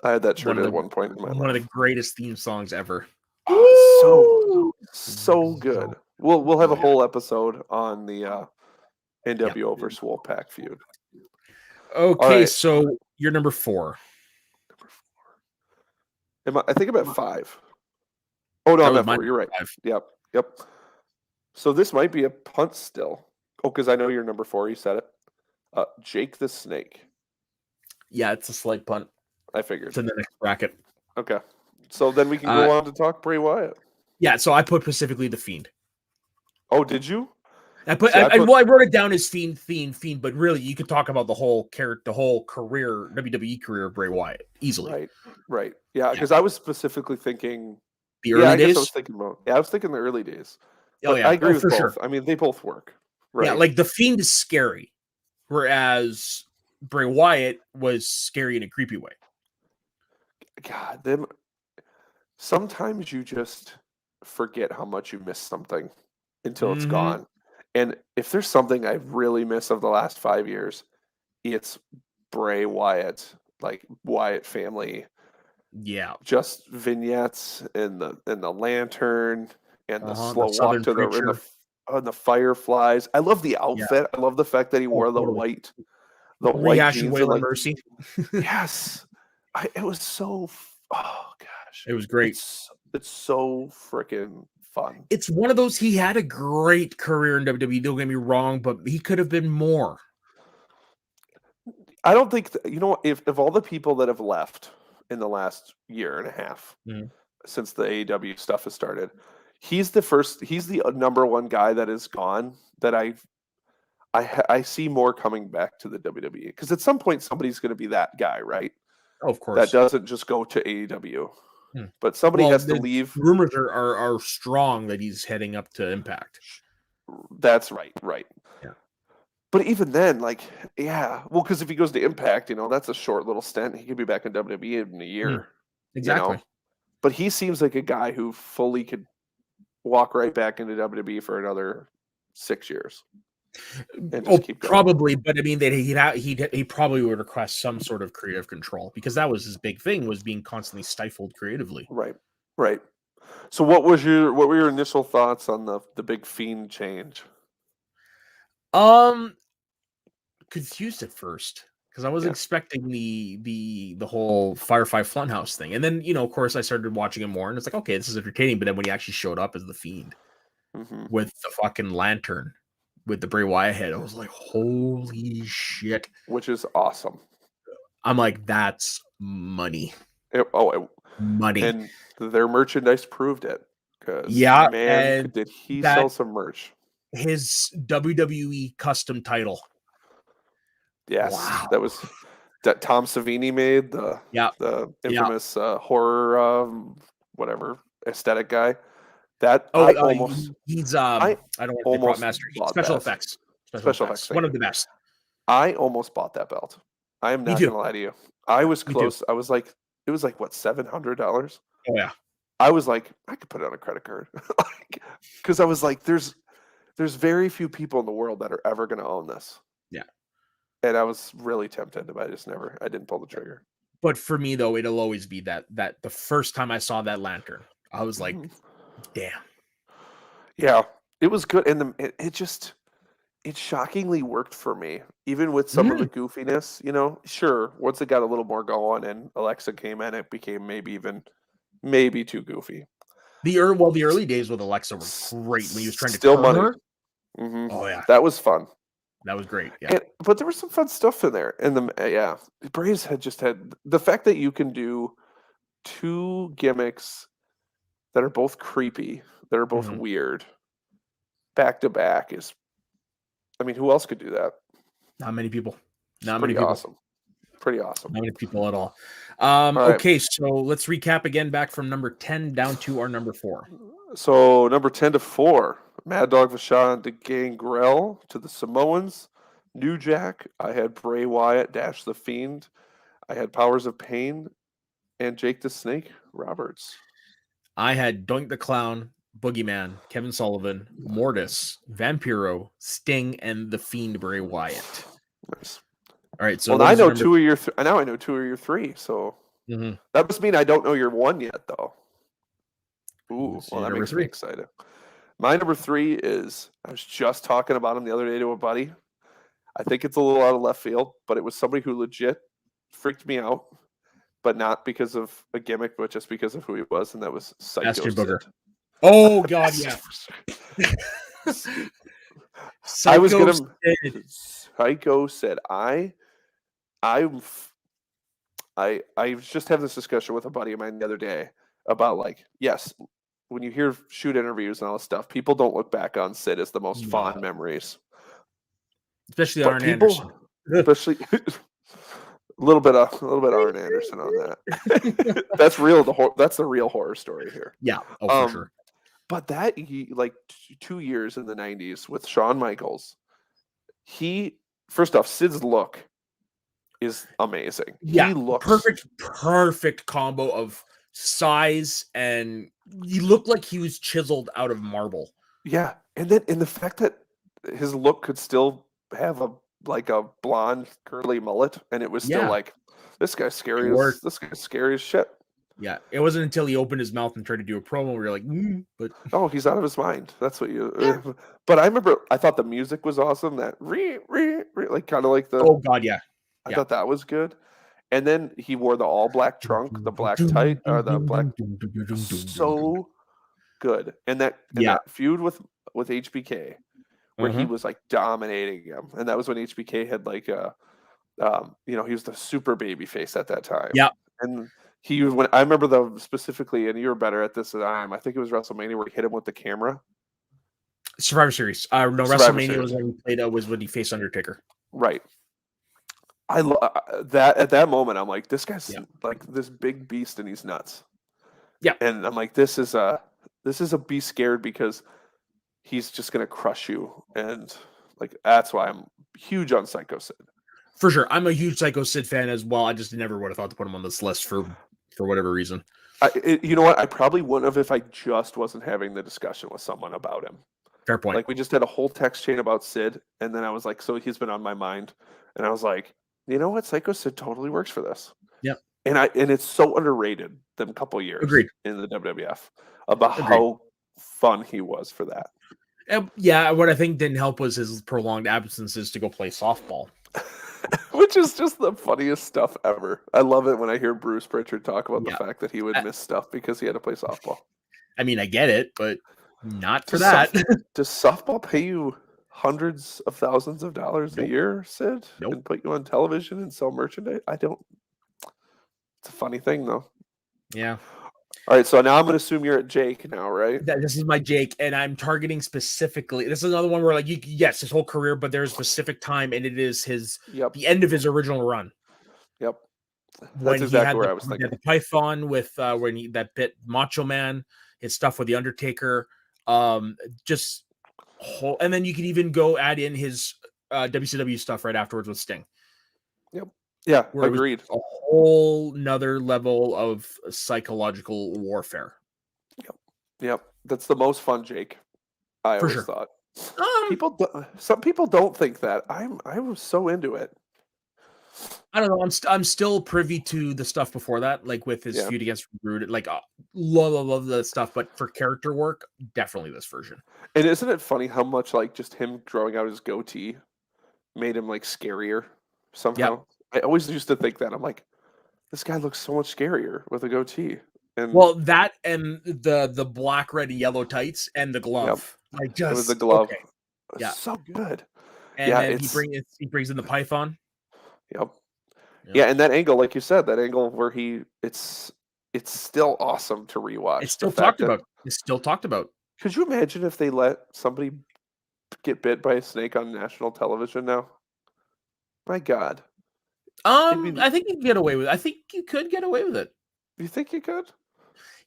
I had that shirt at one point in my life. One of the greatest theme songs ever. Oh, so good. We'll have a whole episode on the NWO versus Wolfpack feud. Okay, so you're number 4. I think I'm at 5. Oh no, I'm at 4. You're right. 5. Yep. So this might be a punt still. Oh, because I know you're number 4. You said it. Jake the Snake. Yeah, it's a slight punt. I figured. It's in the next bracket. Okay. So then we can go on to talk Bray Wyatt. Yeah, so I put specifically the Fiend. Oh, did you? I wrote it down as Fiend, but really you could talk about the whole career, WWE career of Bray Wyatt easily. Right. Yeah, because I was specifically thinking the early days. I was thinking the early days. But I agree with both. Sure. I mean, they both work. Right. Yeah, like the Fiend is scary, whereas Bray Wyatt was scary in a creepy way. God, sometimes you just forget how much you miss something until it's gone. And if there's something I really miss of the last 5 years, it's Bray Wyatt, like Wyatt family. Yeah, just vignettes and the lantern and the slow walk to the fireflies. I love the outfit. Yeah. I love the fact that he wore the white jeans. Waylon Mercy. Yes, it was so. Oh gosh, it was great. It's so freaking fun. It's one of those. He had a great career in WWE. Don't get me wrong, but he could have been more. I don't think if all the people that have left in the last year and a half since the AEW stuff has started, he's the number one guy that is gone that I see more coming back to the WWE, because at some point somebody's going to be that guy, right? Oh, of course. That doesn't just go to AEW. But somebody has to leave. Rumors are strong that he's heading up to Impact. That's right. Yeah. But even then, like, yeah, well, because if he goes to Impact, that's a short little stint. He could be back in WWE in a year. Exactly. But he seems like a guy who fully could walk right back into WWE for another 6 years and just keep going. Probably, but I mean that he probably would request some sort of creative control, because that was his big thing, was being constantly stifled creatively. Right. So what were your initial thoughts on the big Fiend change? Confused at first, because I was expecting the whole Firefly Funhouse thing, and then of course I started watching it more, and it's like, okay, this is entertaining. But then when he actually showed up as the Fiend with the fucking lantern with the Bray Wyatt head, I was like, holy shit! Which is awesome. I'm like, that's money. Money, and their merchandise proved it. Yeah, man, did he sell some merch? His WWE custom title. Yes, wow. That Tom Savini made, the infamous horror whatever aesthetic guy. That he's I don't want to say prop master. Special effects. Special effects. One of the best. I almost bought that belt. I am not gonna lie to you. I was close. I was like, it was like what, $700? Oh yeah. I was like, I could put it on a credit card. Because I was like, there's very few people in the world that are ever gonna own this. Yeah. And I was really tempted, but I didn't pull the trigger. But for me though, it'll always be that the first time I saw that lantern, I was like, damn. Yeah, it was good. And it shockingly worked for me, even with some of the goofiness, Sure, once it got a little more going and Alexa came in, it became maybe too goofy. The early days with Alexa were great when he was trying to steal money. Mm-hmm. Oh yeah, that was fun. That was great. Yeah, but there was some fun stuff in there. And the Braves had the fact that you can do two gimmicks that are both creepy, that are both weird, back to back is. I mean, who else could do that? Not many people. Awesome. Pretty awesome. Not many people at all. Okay, so let's recap again, back from number 10 down to our number 4. So number 10 to 4, Mad Dog Vachon to Gangrel to the Samoans, New Jack. I had Bray Wyatt, Dash the Fiend. I had Powers of Pain, and Jake the Snake Roberts. I had Doink the Clown, Boogeyman, Kevin Sullivan, Mortis, Vampiro, Sting, and the Fiend Bray Wyatt. Nice. All right, so I know two of your now I know 2 of your 3. So that must mean I don't know your 1 yet, though. Ooh, well, that makes me excited. My number 3 is, I was just talking about him the other day to a buddy. I think it's a little out of left field, but it was somebody who legit freaked me out, but not because of a gimmick, but just because of who he was, and that was Psycho Sid. Oh God, yeah. I was gonna. Psycho Sid. I was just having this discussion with a buddy of mine the other day about, like, yes, when you hear shoot interviews and all this stuff, people don't look back on Sid as the most fond memories, especially Arn Anderson. Especially a little bit Arn Anderson on that. That's real. That's the real horror story here. Yeah, for sure. But that 2 years in the 90s with Shawn Michaels, first off, Sid's look is amazing. Yeah, he looks perfect combo of size, and he looked like he was chiseled out of marble. Yeah, and the fact that his look could still have a blonde curly mullet, and it was still like, this guy's scary. This guy's scary as shit. Yeah, it wasn't until he opened his mouth and tried to do a promo where you're like, but oh, he's out of his mind. That's what you. Yeah. But I remember, I thought the music was awesome. That like kind of like the. Oh God, yeah. I thought that was good. And then he wore the all black trunk, the black tight, or the black. So good, and that feud with HBK, where he was like dominating him, and that was when HBK had like he was the super baby face at that time. Yeah, and. I remember specifically, and you were better at this than I am. I think it was WrestleMania where he hit him with the camera. Survivor Series. WrestleMania was when he played. Was when he faced Undertaker. Right. I that at that moment. I'm like, this guy's like this big beast, and he's nuts. Yeah. And I'm like, this is a be scared, because he's just gonna crush you, and like that's why I'm huge on Psycho Sid. For sure. I'm a huge Psycho Sid fan as well. I just never would have thought to put him on this list for whatever reason. You know what? I probably wouldn't have if I just wasn't having the discussion with someone about him. Fair point. Like we just had a whole text chain about Sid, and then I was like, so he's been on my mind, and I was like, you know what? Psycho Sid totally works for this. Yep. And it's so underrated them couple years in the WWF about how fun he was for that. Yeah, what I think didn't help was his prolonged absences to go play softball. Which is just the funniest stuff ever. I love it when I hear Bruce Pritchard talk about the fact that he would miss stuff because he had to play softball. I mean, I get it, but not for that. Does softball pay you hundreds of thousands of dollars a year, Sid? Nope. And put you on television and sell merchandise? I don't. It's a funny thing, though. Yeah. All right, so now I'm going to assume you're at Jake now, right? This is my Jake, and I'm targeting specifically. This is another one where, like, yes, his whole career, but there's a specific time, and it is the end of his original run. Yep. That's exactly where I was thinking. The Python with when that bit Macho Man, his stuff with the Undertaker, and then you can even go add in his WCW stuff right afterwards with Sting. Yep. Yeah, agreed. A whole nother level of psychological warfare. Yep. That's the most fun, Jake. I always thought. Some people don't think that. I was so into it. I don't know. I'm still privy to the stuff before that, like with his feud against Rude. Like, love that stuff. But for character work, definitely this version. And isn't it funny how much like just him growing out his goatee made him like scarier somehow? Yep. I always used to think that. I'm like, this guy looks so much scarier with a goatee. And that and the black, red, and yellow tights and the glove. Yep. It was the glove. Okay. Yeah, so good. And then he brings in the Python. Yep. Yeah, and that angle, like you said, that angle where it's still awesome to rewatch. It's still talked about. It's still talked about. Could you imagine if they let somebody get bit by a snake on national television now? My God. I think you can get away with it. I think you could get away with it. You think you could?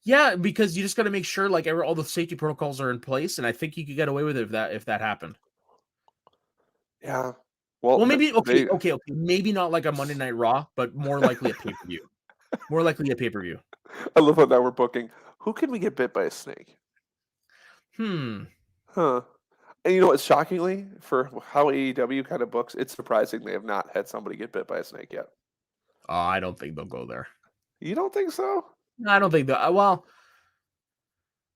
Yeah, because you just got to make sure like all the safety protocols are in place, and I think you could get away with it if that happened. Yeah. Well, maybe okay. Maybe not like a Monday Night Raw, but more likely a pay-per-view. More likely a pay-per-view. I love how now we're booking. Who can we get bit by a snake? Huh. And you know what? Shockingly, for how AEW kind of books, it's surprising they have not had somebody get bit by a snake yet. I don't think they'll go there. You don't think so? No, I don't think that. Well,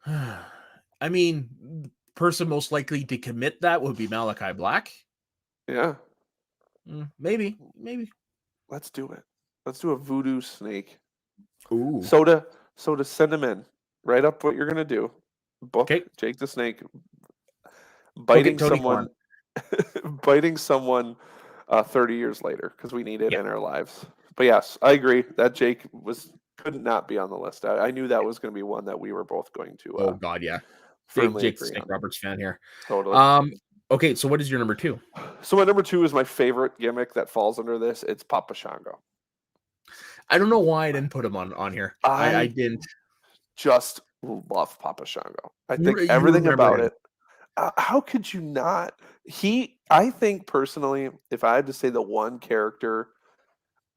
I mean, person most likely to commit that would be Malachi Black. Yeah. Maybe. Let's do it. Let's do a voodoo snake. Ooh. So to send him in, write up what you're gonna do. Book Jake the Snake biting someone 30 years later because we need it in our lives. But yes, I agree that Jake could not be on the list. I knew that was going to be one that we were both going to. Oh God, yeah. Big Jake the Snake Roberts fan here. Totally. Okay, so what is your number 2? So my number 2 is my favorite gimmick that falls under this. It's Papa Shango. I don't know why I didn't put him on here. I didn't. Just love Papa Shango. I think everything about it. How could you not? I think personally, if I had to say the one character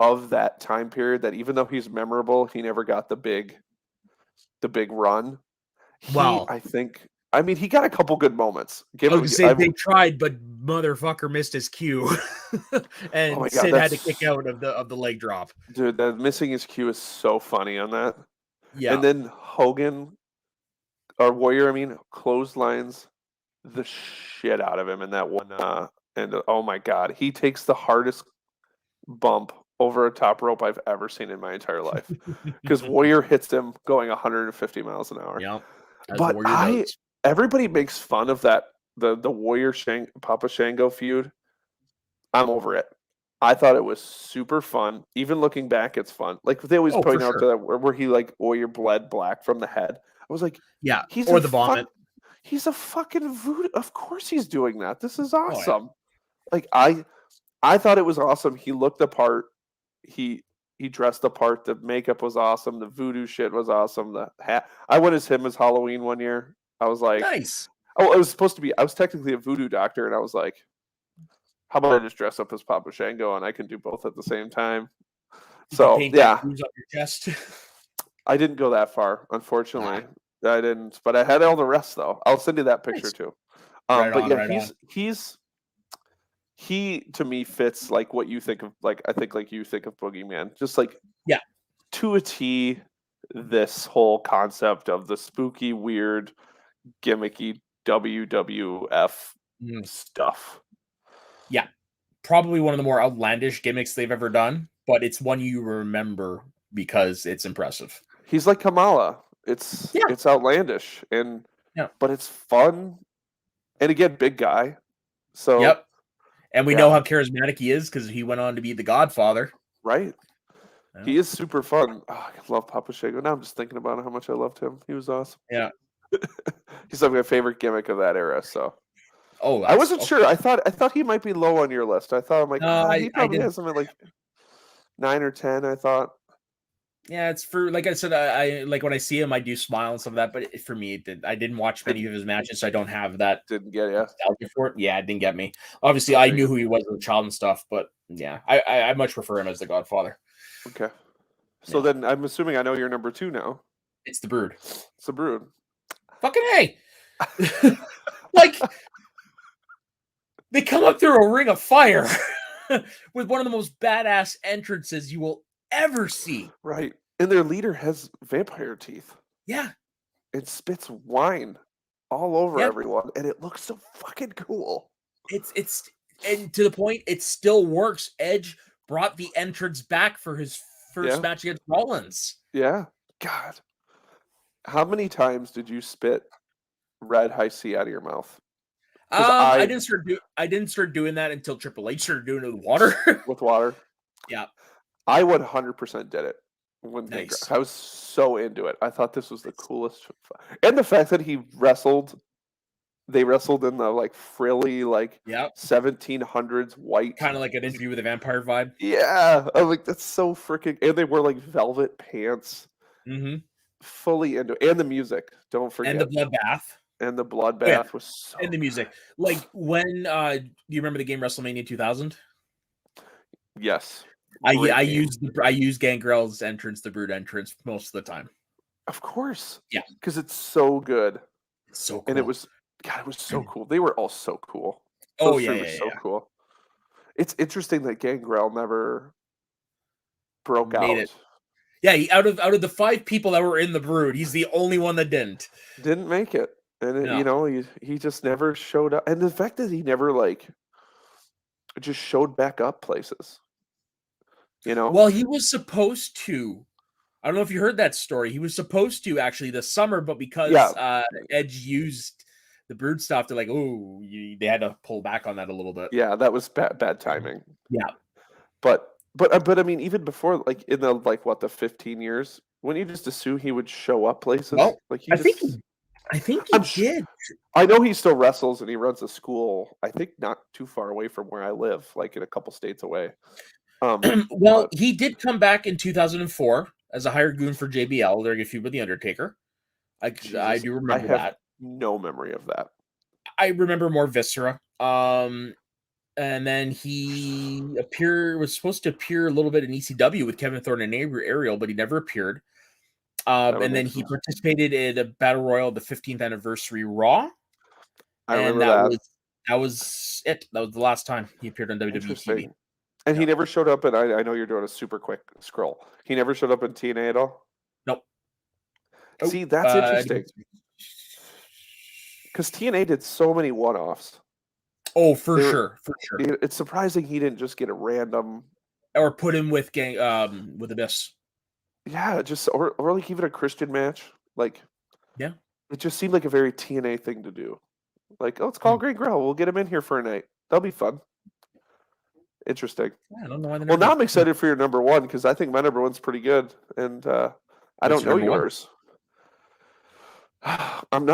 of that time period that even though he's memorable, he never got the big run. I mean, he got a couple good moments. They tried, but motherfucker missed his cue, and Sid had to kick out of the leg drop. Dude, that missing his cue is so funny on that. Yeah, and then Hogan, or Warrior, clotheslines the shit out of him in that one. And oh my God, he takes the hardest bump over a top rope I've ever seen in my entire life because Warrior hits him going 150 miles an hour. Yeah, but everybody makes fun of that the Warrior Papa Shango feud. I'm over it. I thought it was super fun. Even looking back, it's fun. Like they always point out to that where he like Warrior bled black from the head. I was like, yeah, or the vomit. He's a fucking voodoo. Of course he's doing that. This is awesome. Like I thought it was awesome. He looked the part. He dressed the part. The makeup was awesome. The voodoo shit was awesome. The hat. I went as him as Halloween one year. I was like, nice. Oh, I was technically a voodoo doctor, and I was like, how about I just dress up as Papa Shango and I can do both at the same time? You so paint yeah, tattoos on your chest. I didn't go that far, unfortunately. I didn't, but I had all the rest though. I'll send you that picture too. But yeah, he to me fits like what you think of, like I think like you think of Boogeyman, just like to a T. This whole concept of the spooky, weird, gimmicky WWF stuff. Yeah, probably one of the more outlandish gimmicks they've ever done, but it's one you remember because it's impressive. He's like Kamala. It's outlandish but it's fun. And again, big guy. So and we know how charismatic he is because he went on to be the Godfather. Right. He is super fun. Oh, I love Papa Shango. Now I'm just thinking about how much I loved him. He was awesome. Yeah. He's like my favorite gimmick of that era. So I wasn't sure. I thought he might be low on your list. I thought I'm like, he probably has something like 9 or 10, I thought. Yeah, it's for, like I said, I like when I see him, I do smile and some of that. But for me, I didn't watch many of his matches, so I don't have that. Didn't get you for it. Yeah, it didn't get me. Obviously, I knew who he was as a child and stuff, but yeah, I much prefer him as the Godfather. Okay, so then I'm assuming I know your number 2 now. It's the Brood. It's the Brood. Fucking hey, like they come up through a ring of fire with one of the most badass entrances you will ever see. Right. And their leader has vampire teeth. Yeah. It spits wine all over everyone, and it looks so fucking cool. It's and to the point it still works. Edge brought the entrance back for his first match against Rollins. Yeah. God. How many times did you spit red high C out of your mouth? I didn't start doing that until Triple H started doing it with water. With water? Yeah. I 100% did it. I was so into it. I thought this was the coolest. And the fact that they wrestled in the like frilly, like 1700s white. Kind of like an Interview with a Vampire vibe. Yeah. I'm like, that's so freaking. And they wore like velvet pants. Mm-hmm. Fully into it. And the music. Don't forget. And the bloodbath. And the bloodbath was so. And the music. Like when, do you remember the game WrestleMania 2000? Yes. I use Gangrel's entrance, the Brood entrance, most of the time. Of course. Yeah. Because it's so good. It's so cool. And it was so cool. They were all so cool. So cool. It's interesting that Gangrel never broke out. It. Yeah, out of the 5 people that were in the Brood, he's the only one that didn't make it. And he just never showed up. And the fact that he never like just showed back up places. Well, he was supposed to. I don't know if you heard that story. He was supposed to actually this summer, but because Edge used the Brood stuff, they're like, they had to pull back on that a little bit. Yeah, that was bad timing. Yeah, but I mean, even before, like in the the 15 years, when you just assume he would show up places, well, like I think he did. I know he still wrestles and he runs a school. I think not too far away from where I live, like in a couple states away. Well, he did come back in 2004 as a hired goon for JBL during a feud with The Undertaker. I do remember that. No memory of that. I remember more Viscera. And then he was supposed to appear a little bit in ECW with Kevin Thornton and Ariel, but he never appeared. And then he participated in a Battle Royal, the 15th anniversary Raw. I remember that. That was it. That was the last time he appeared on WWE TV. And he never showed up, and I know you're doing a super quick scroll. He never showed up in TNA at all? Nope. See, that's interesting. Because TNA did so many one-offs. Oh, for sure. It's surprising he didn't just get a random... Or put him with Abyss. Yeah, or like even a Christian match. Like, yeah. It just seemed like a very TNA thing to do. Like, let's call Great Grell. We'll get him in here for a night. That'll be fun. Interesting. Yeah, I don't know why. Well, now I'm excited for your number 1 because I think my number 1's pretty good, and I don't know yours. I'm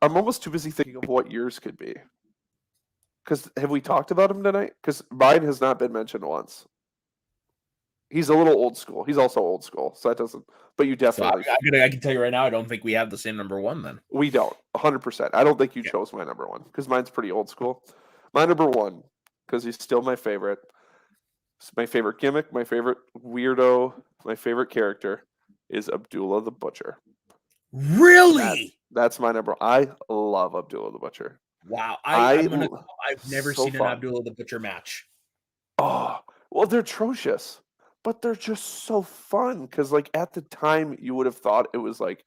almost too busy thinking of what yours could be. Because have we talked about him tonight? Because mine has not been mentioned once. He's a little old school. He's also old school, so that doesn't. But you definitely. So I can tell you right now, I don't think we have the same number 1. Then we don't. 100%. I don't think you chose my number 1 because mine's pretty old school. My number 1 because he's still my favorite. It's my favorite gimmick, my favorite weirdo, my favorite character is Abdullah the Butcher. Really? That's my number. I love Abdullah the Butcher. Wow. I've never seen an Abdullah the Butcher match. Oh, well, they're atrocious, but they're just so fun because, like, at the time, you would have thought it was like,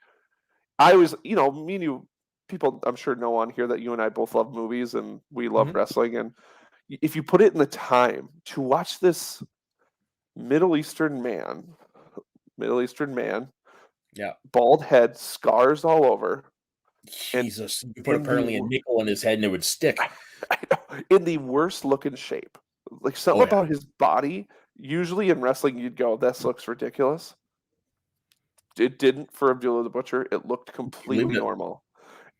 I was, me and you, people, I'm sure know on here that you and I both love movies and we love wrestling. And if you put it in the time to watch this Middle Eastern man, yeah, bald head, scars all over. Jesus, you put apparently a nickel in his head and it would stick. I know, in the worst looking shape. Like something about his body. Usually in wrestling, you'd go, "This looks ridiculous." It didn't for Abdullah the Butcher. It looked completely normal.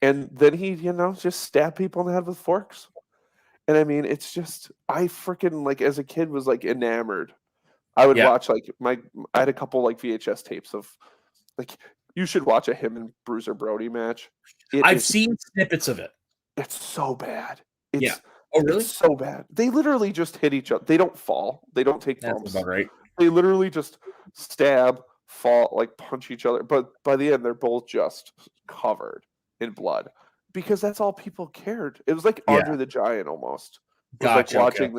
And then he, just stabbed people in the head with forks. And I mean, it's just, I freaking, like, as a kid was like enamored. I would watch, like, I had a couple like VHS tapes of, like, you should watch a him and Bruiser Brody match. I've seen snippets of it. It's so bad. Oh, really? It's so bad. They literally just hit each other. They don't fall. They don't take bumps. That's about right. They literally just stab, fall, like punch each other. But by the end, they're both just covered in blood because that's all people cared. It was like Andre the Giant almost. It was like watching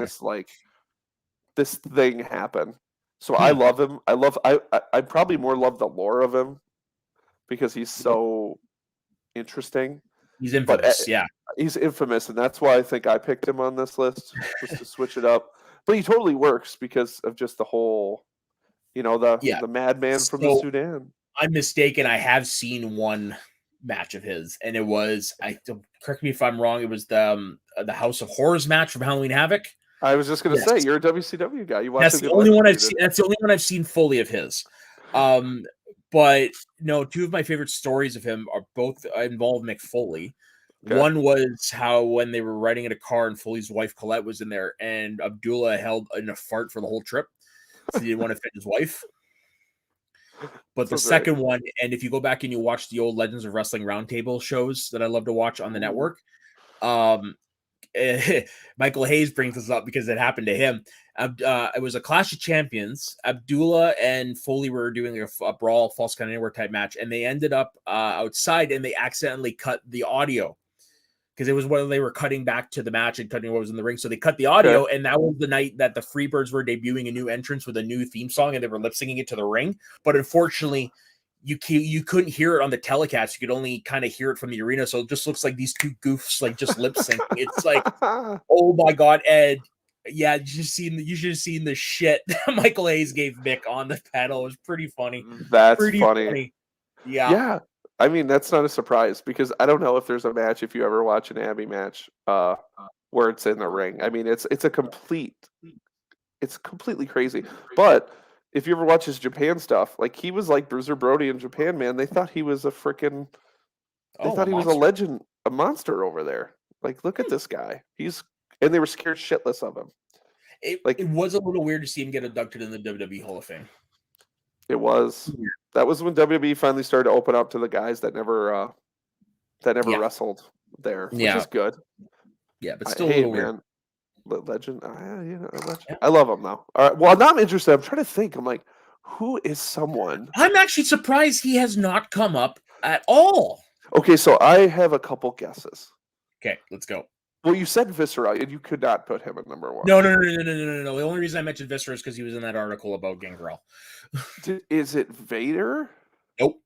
this thing happen. So I love him. I probably more love the lore of him because he's so interesting. He's infamous, He's infamous, and that's why I think I picked him on this list, just to switch it up. But he totally works because of just the whole, the madman from the Sudan. I'm mistaken. I have seen one match of his, and it was, correct me if I'm wrong, it was the House of Horrors match from Halloween Havoc. I was just going to say, you're a WCW guy. You watch That's the only one I've seen. That's the only one I've seen fully of his. But no, two of my favorite stories of him are both involve Mick Foley. Okay. One was how when they were riding in a car and Foley's wife Colette was in there, and Abdullah held in a fart for the whole trip, so he didn't want to fit his wife. But the second one, and if you go back and you watch the old Legends of Wrestling Roundtable shows that I love to watch on the network, Michael Hayes brings this up because it happened to him. It was a Clash of Champions. Abdullah and Foley were doing a brawl, false count anywhere type match, and they ended up outside, and they accidentally cut the audio because it was when they were cutting back to the match and cutting what was in the ring. So they cut the audio, and that was the night that the Freebirds were debuting a new entrance with a new theme song, and they were lip syncing it to the ring. But unfortunately, you couldn't hear it on the telecast. You could only kind of hear it from the arena. So it just looks like these two goofs like just lip syncing. It's like, oh my God, Ed. Yeah, you should have seen the shit that Michael Hayes gave Mick on the pedal. It was pretty funny. That's pretty funny. Yeah. Yeah. I mean, that's not a surprise because I don't know if there's a match, if you ever watch an Abby match, where it's in the ring. I mean, it's completely crazy. But if you ever watch his Japan stuff, like he was like Bruiser Brody in Japan, man. They thought he was a legend, a monster over there. Like, look at this guy. And they were scared shitless of him. It was a little weird to see him get inducted in the WWE Hall of Fame. It was. That was when WWE finally started to open up to the guys that never wrestled there, which is good. Yeah, but still a little weird. Legend. I love him though. All right. Well, now I'm interested. I'm trying to think. I'm like, who is someone? I'm actually surprised he has not come up at all. Okay, so I have a couple guesses. Okay, let's go. Well, you said Viscera, and you could not put him at number one. No. The only reason I mentioned Viscera is because he was in that article about Gangrel. Is it Vader? Nope.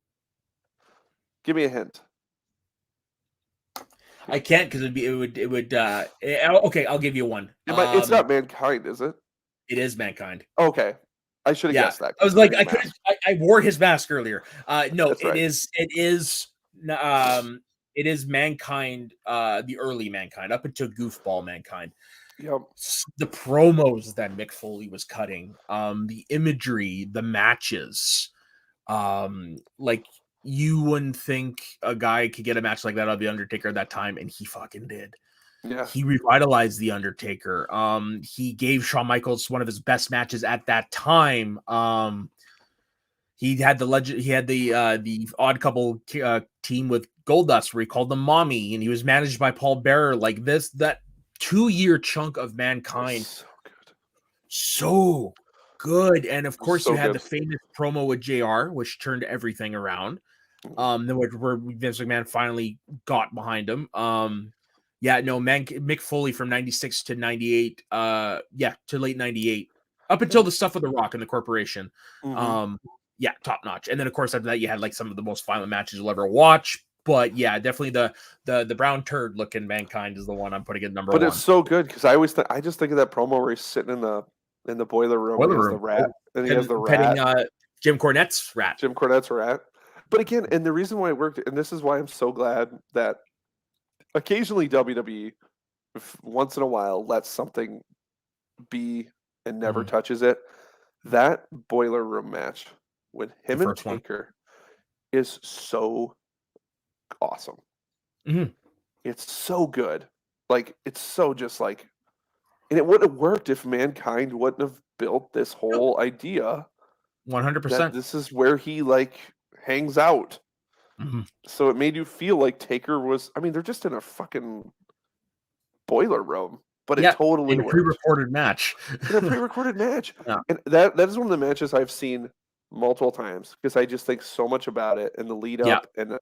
Give me a hint. I can't because it would. Okay, I'll give you one. It's not Mankind, is it? It is Mankind. Okay, I should have guessed that. I was like, I wore his mask earlier. No, it is Mankind, the early Mankind, up until Goofball Mankind. Yep. The promos that Mick Foley was cutting, the imagery, the matches, like you wouldn't think a guy could get a match like that on The Undertaker at that time, and he fucking did. Yeah. He revitalized The Undertaker. He gave Shawn Michaels one of his best matches at that time. He had the Odd Couple team with Goldust where he called them Mommy, and he was managed by Paul Bearer. Like that 2-year chunk of Mankind. So good. And of course, you had the famous promo with JR, which turned everything around. Then where Vince McMahon finally got behind him. Mick Foley from 96 to 98. To late 98. Up until the stuff with The Rock and the corporation. Top notch. And then of course after that you had like some of the most violent matches you'll ever watch. But yeah, definitely the brown turd looking Mankind is the one I'm putting at number one. But it's so good because I just think of that promo where he's sitting in the boiler room. He has the rat, and he has the rat. Petting Jim Cornette's rat. But again, and the reason why it worked, and this is why I'm so glad that occasionally WWE, once in a while, lets something be and never touches it. That boiler room match with him and Taker is so awesome. It's so good. Like, it's so just like, and it wouldn't have worked if Mankind wouldn't have built this whole idea. 100%. This is where he like hangs out. So it made you feel like Taker was, I mean, they're just in a fucking boiler room, but it totally in a pre-recorded match. And that is one of the matches I've seen multiple times because I just think so much about it and the lead up and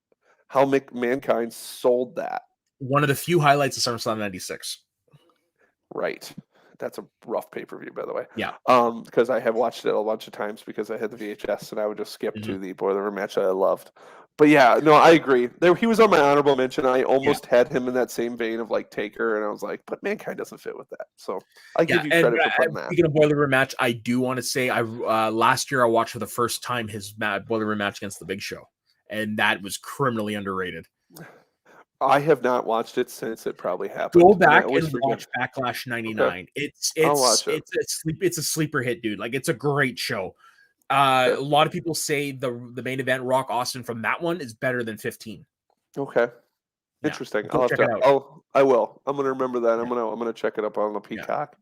how Mankind sold that. One of the few highlights of SummerSlam 96. Right. That's a rough pay-per-view, by the way. Yeah. Because I have watched it a bunch of times because I had the VHS and I would just skip to the boiler room match that I loved. But yeah, no, I agree. He was on my honorable mention. I almost had him in that same vein of like Taker, and I was like, but Mankind doesn't fit with that. So I give you credit for putting that. Speaking of boiler room match, I do want to say last year I watched for the first time his boiler room match against the Big Show, and that was criminally underrated. I have not watched it since it probably happened. Go back and watch Backlash 99. Okay. It's a sleeper hit, dude. Like, it's a great show. A lot of people say the main event Rock Austin from that one is better than 15. Okay. Interesting. I will. I'm gonna remember that. I'm gonna check it up on the Peacock.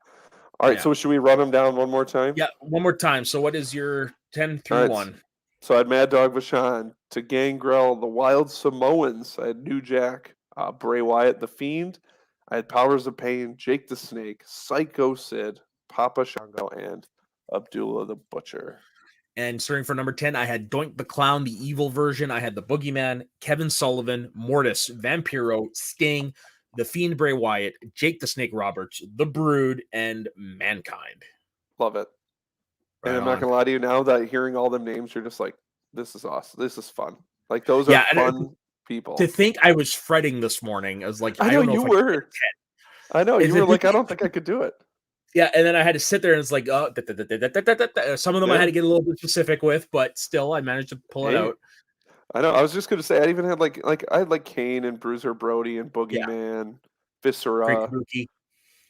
All right, so should we run them down one more time? Yeah, one more time. So what is your 10 through 1? So I had Mad Dog Vachon, to Gangrel, the Wild Samoans. I had New Jack, Bray Wyatt, the Fiend. I had Powers of Pain, Jake the Snake, Psycho Sid, Papa Shango, and Abdullah the Butcher. And starting for number 10, I had Doink the Clown, the evil version. I had the Boogeyman, Kevin Sullivan, Mortis, Vampiro, Sting, the Fiend Bray Wyatt, Jake the Snake Roberts, The Brood, and Mankind. Love it. And I'm not going to lie to you, now that hearing all them names, you're just like, this is awesome. This is fun. Like, those are fun people. To think I was fretting this morning, I was like, I know you were. I know. You were like, I don't think I could do it. Yeah, and then I had to sit there and it's like, some of them I had to get a little bit specific with, but still I managed to pull it out. I know. I was just going to say, I even had like I had like Kane and Bruiser Brody and Boogeyman, Viscera.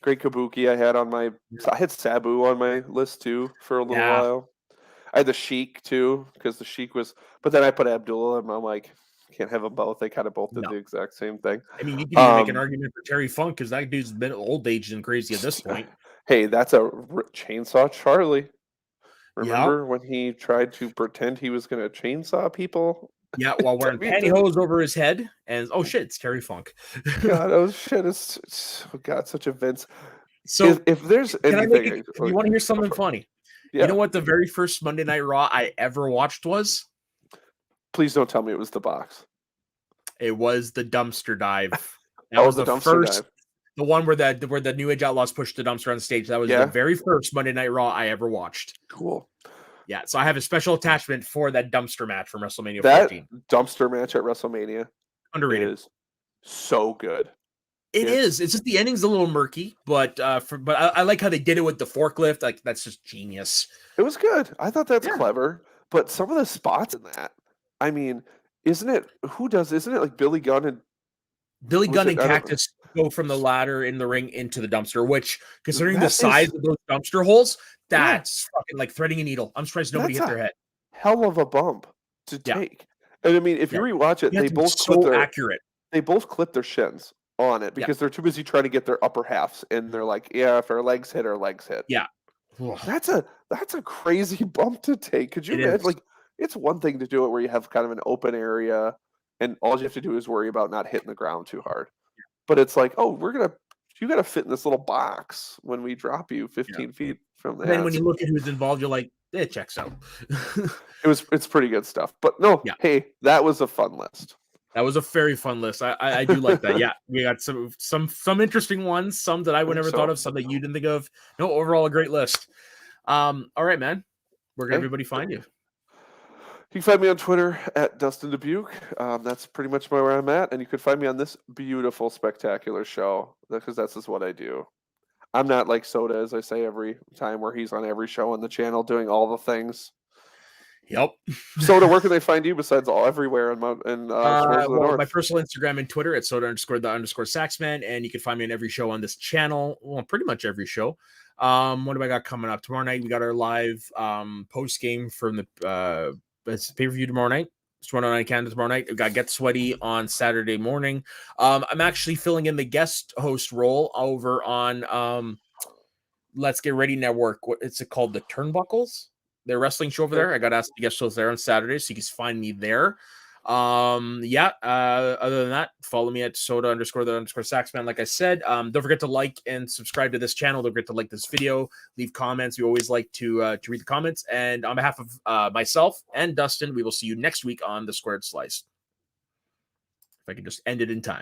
Great Kabuki I had on my... I had Sabu on my list, too, for a little while. I had the Sheik, too, because the Sheik was... But then I put Abdullah, and I'm like, can't have them both. They kind of both did the exact same thing. I mean, you can even make an argument for Terry Funk, because that dude's been old age and crazy at this point. Hey, that's a Chainsaw Charlie. Remember when he tried to pretend he was going to chainsaw people? Yeah, while wearing pantyhose over his head, and oh shit, it's Terry Funk. God, oh shit, it's such a Vince. So if there's anything, if you want to hear something funny, you know what the very first Monday Night Raw I ever watched was? Please don't tell me it was the box. It was the dumpster dive. That was the first, the one where the New Age Outlaws pushed the dumpster on stage. That was the very first Monday Night Raw I ever watched. Cool. Yeah, so I have a special attachment for that dumpster match from WrestleMania 14. That dumpster match at WrestleMania underrated. Is so good. It is. It's just the ending's a little murky, but I like how they did it with the forklift. Like, that's just genius. It was good. I thought that's clever. But some of the spots in that, I mean, isn't it like Billy Gunn and Cactus go from the ladder in the ring into the dumpster, which, considering the size of those dumpster holes, that's fucking like threading a needle. I'm surprised nobody hit their head. Hell of a bump to take. And I mean, if you rewatch it, they both accurate. They both clip their shins on it because they're too busy trying to get their upper halves, and they're like, if our legs hit, our legs hit. Yeah. That's a crazy bump to take. Could you imagine? Like, it's one thing to do it where you have kind of an open area and all you have to do is worry about not hitting the ground too hard. But it's like, we're going to You got to fit in this little box when we drop you 15 feet from that. Then when you look at who's involved, you're like, it checks out. It's pretty good stuff. But no, hey, that was a fun list. That was a very fun list. I do like that. Yeah, we got some interesting ones, some that I would never thought of, some that you didn't think of. No, overall a great list. All right, man. Where can everybody find you? You can find me on Twitter at Dustin Dubuque. That's pretty much where I'm at. And you can find me on this beautiful, spectacular show because that's just what I do. I'm not like Soda, as I say every time, where he's on every show on the channel doing all the things. Yep. Soda, where can they find you besides everywhere my personal Instagram and Twitter at Soda_the_Saxman, and you can find me on every show on this channel. Well, pretty much every show. What do I got coming up tomorrow night? We got our live post game from the pay-per-view tomorrow night. It's 109 Canada tomorrow night. We got Get Sweaty on Saturday morning. I'm actually filling in the guest host role over on Let's Get Ready Network. What is it called? The Turnbuckles. Their wrestling show over there. I got asked to guest shows there on Saturday, so you can find me there. Other than that, follow me at Soda_the_Saxman. Like I said, don't forget to like and subscribe to this channel. Don't forget to like this video, leave comments. We always like to read the comments. And on behalf of myself and Dustin, we will see you next week on the Squared Slice. If I can just end it in time.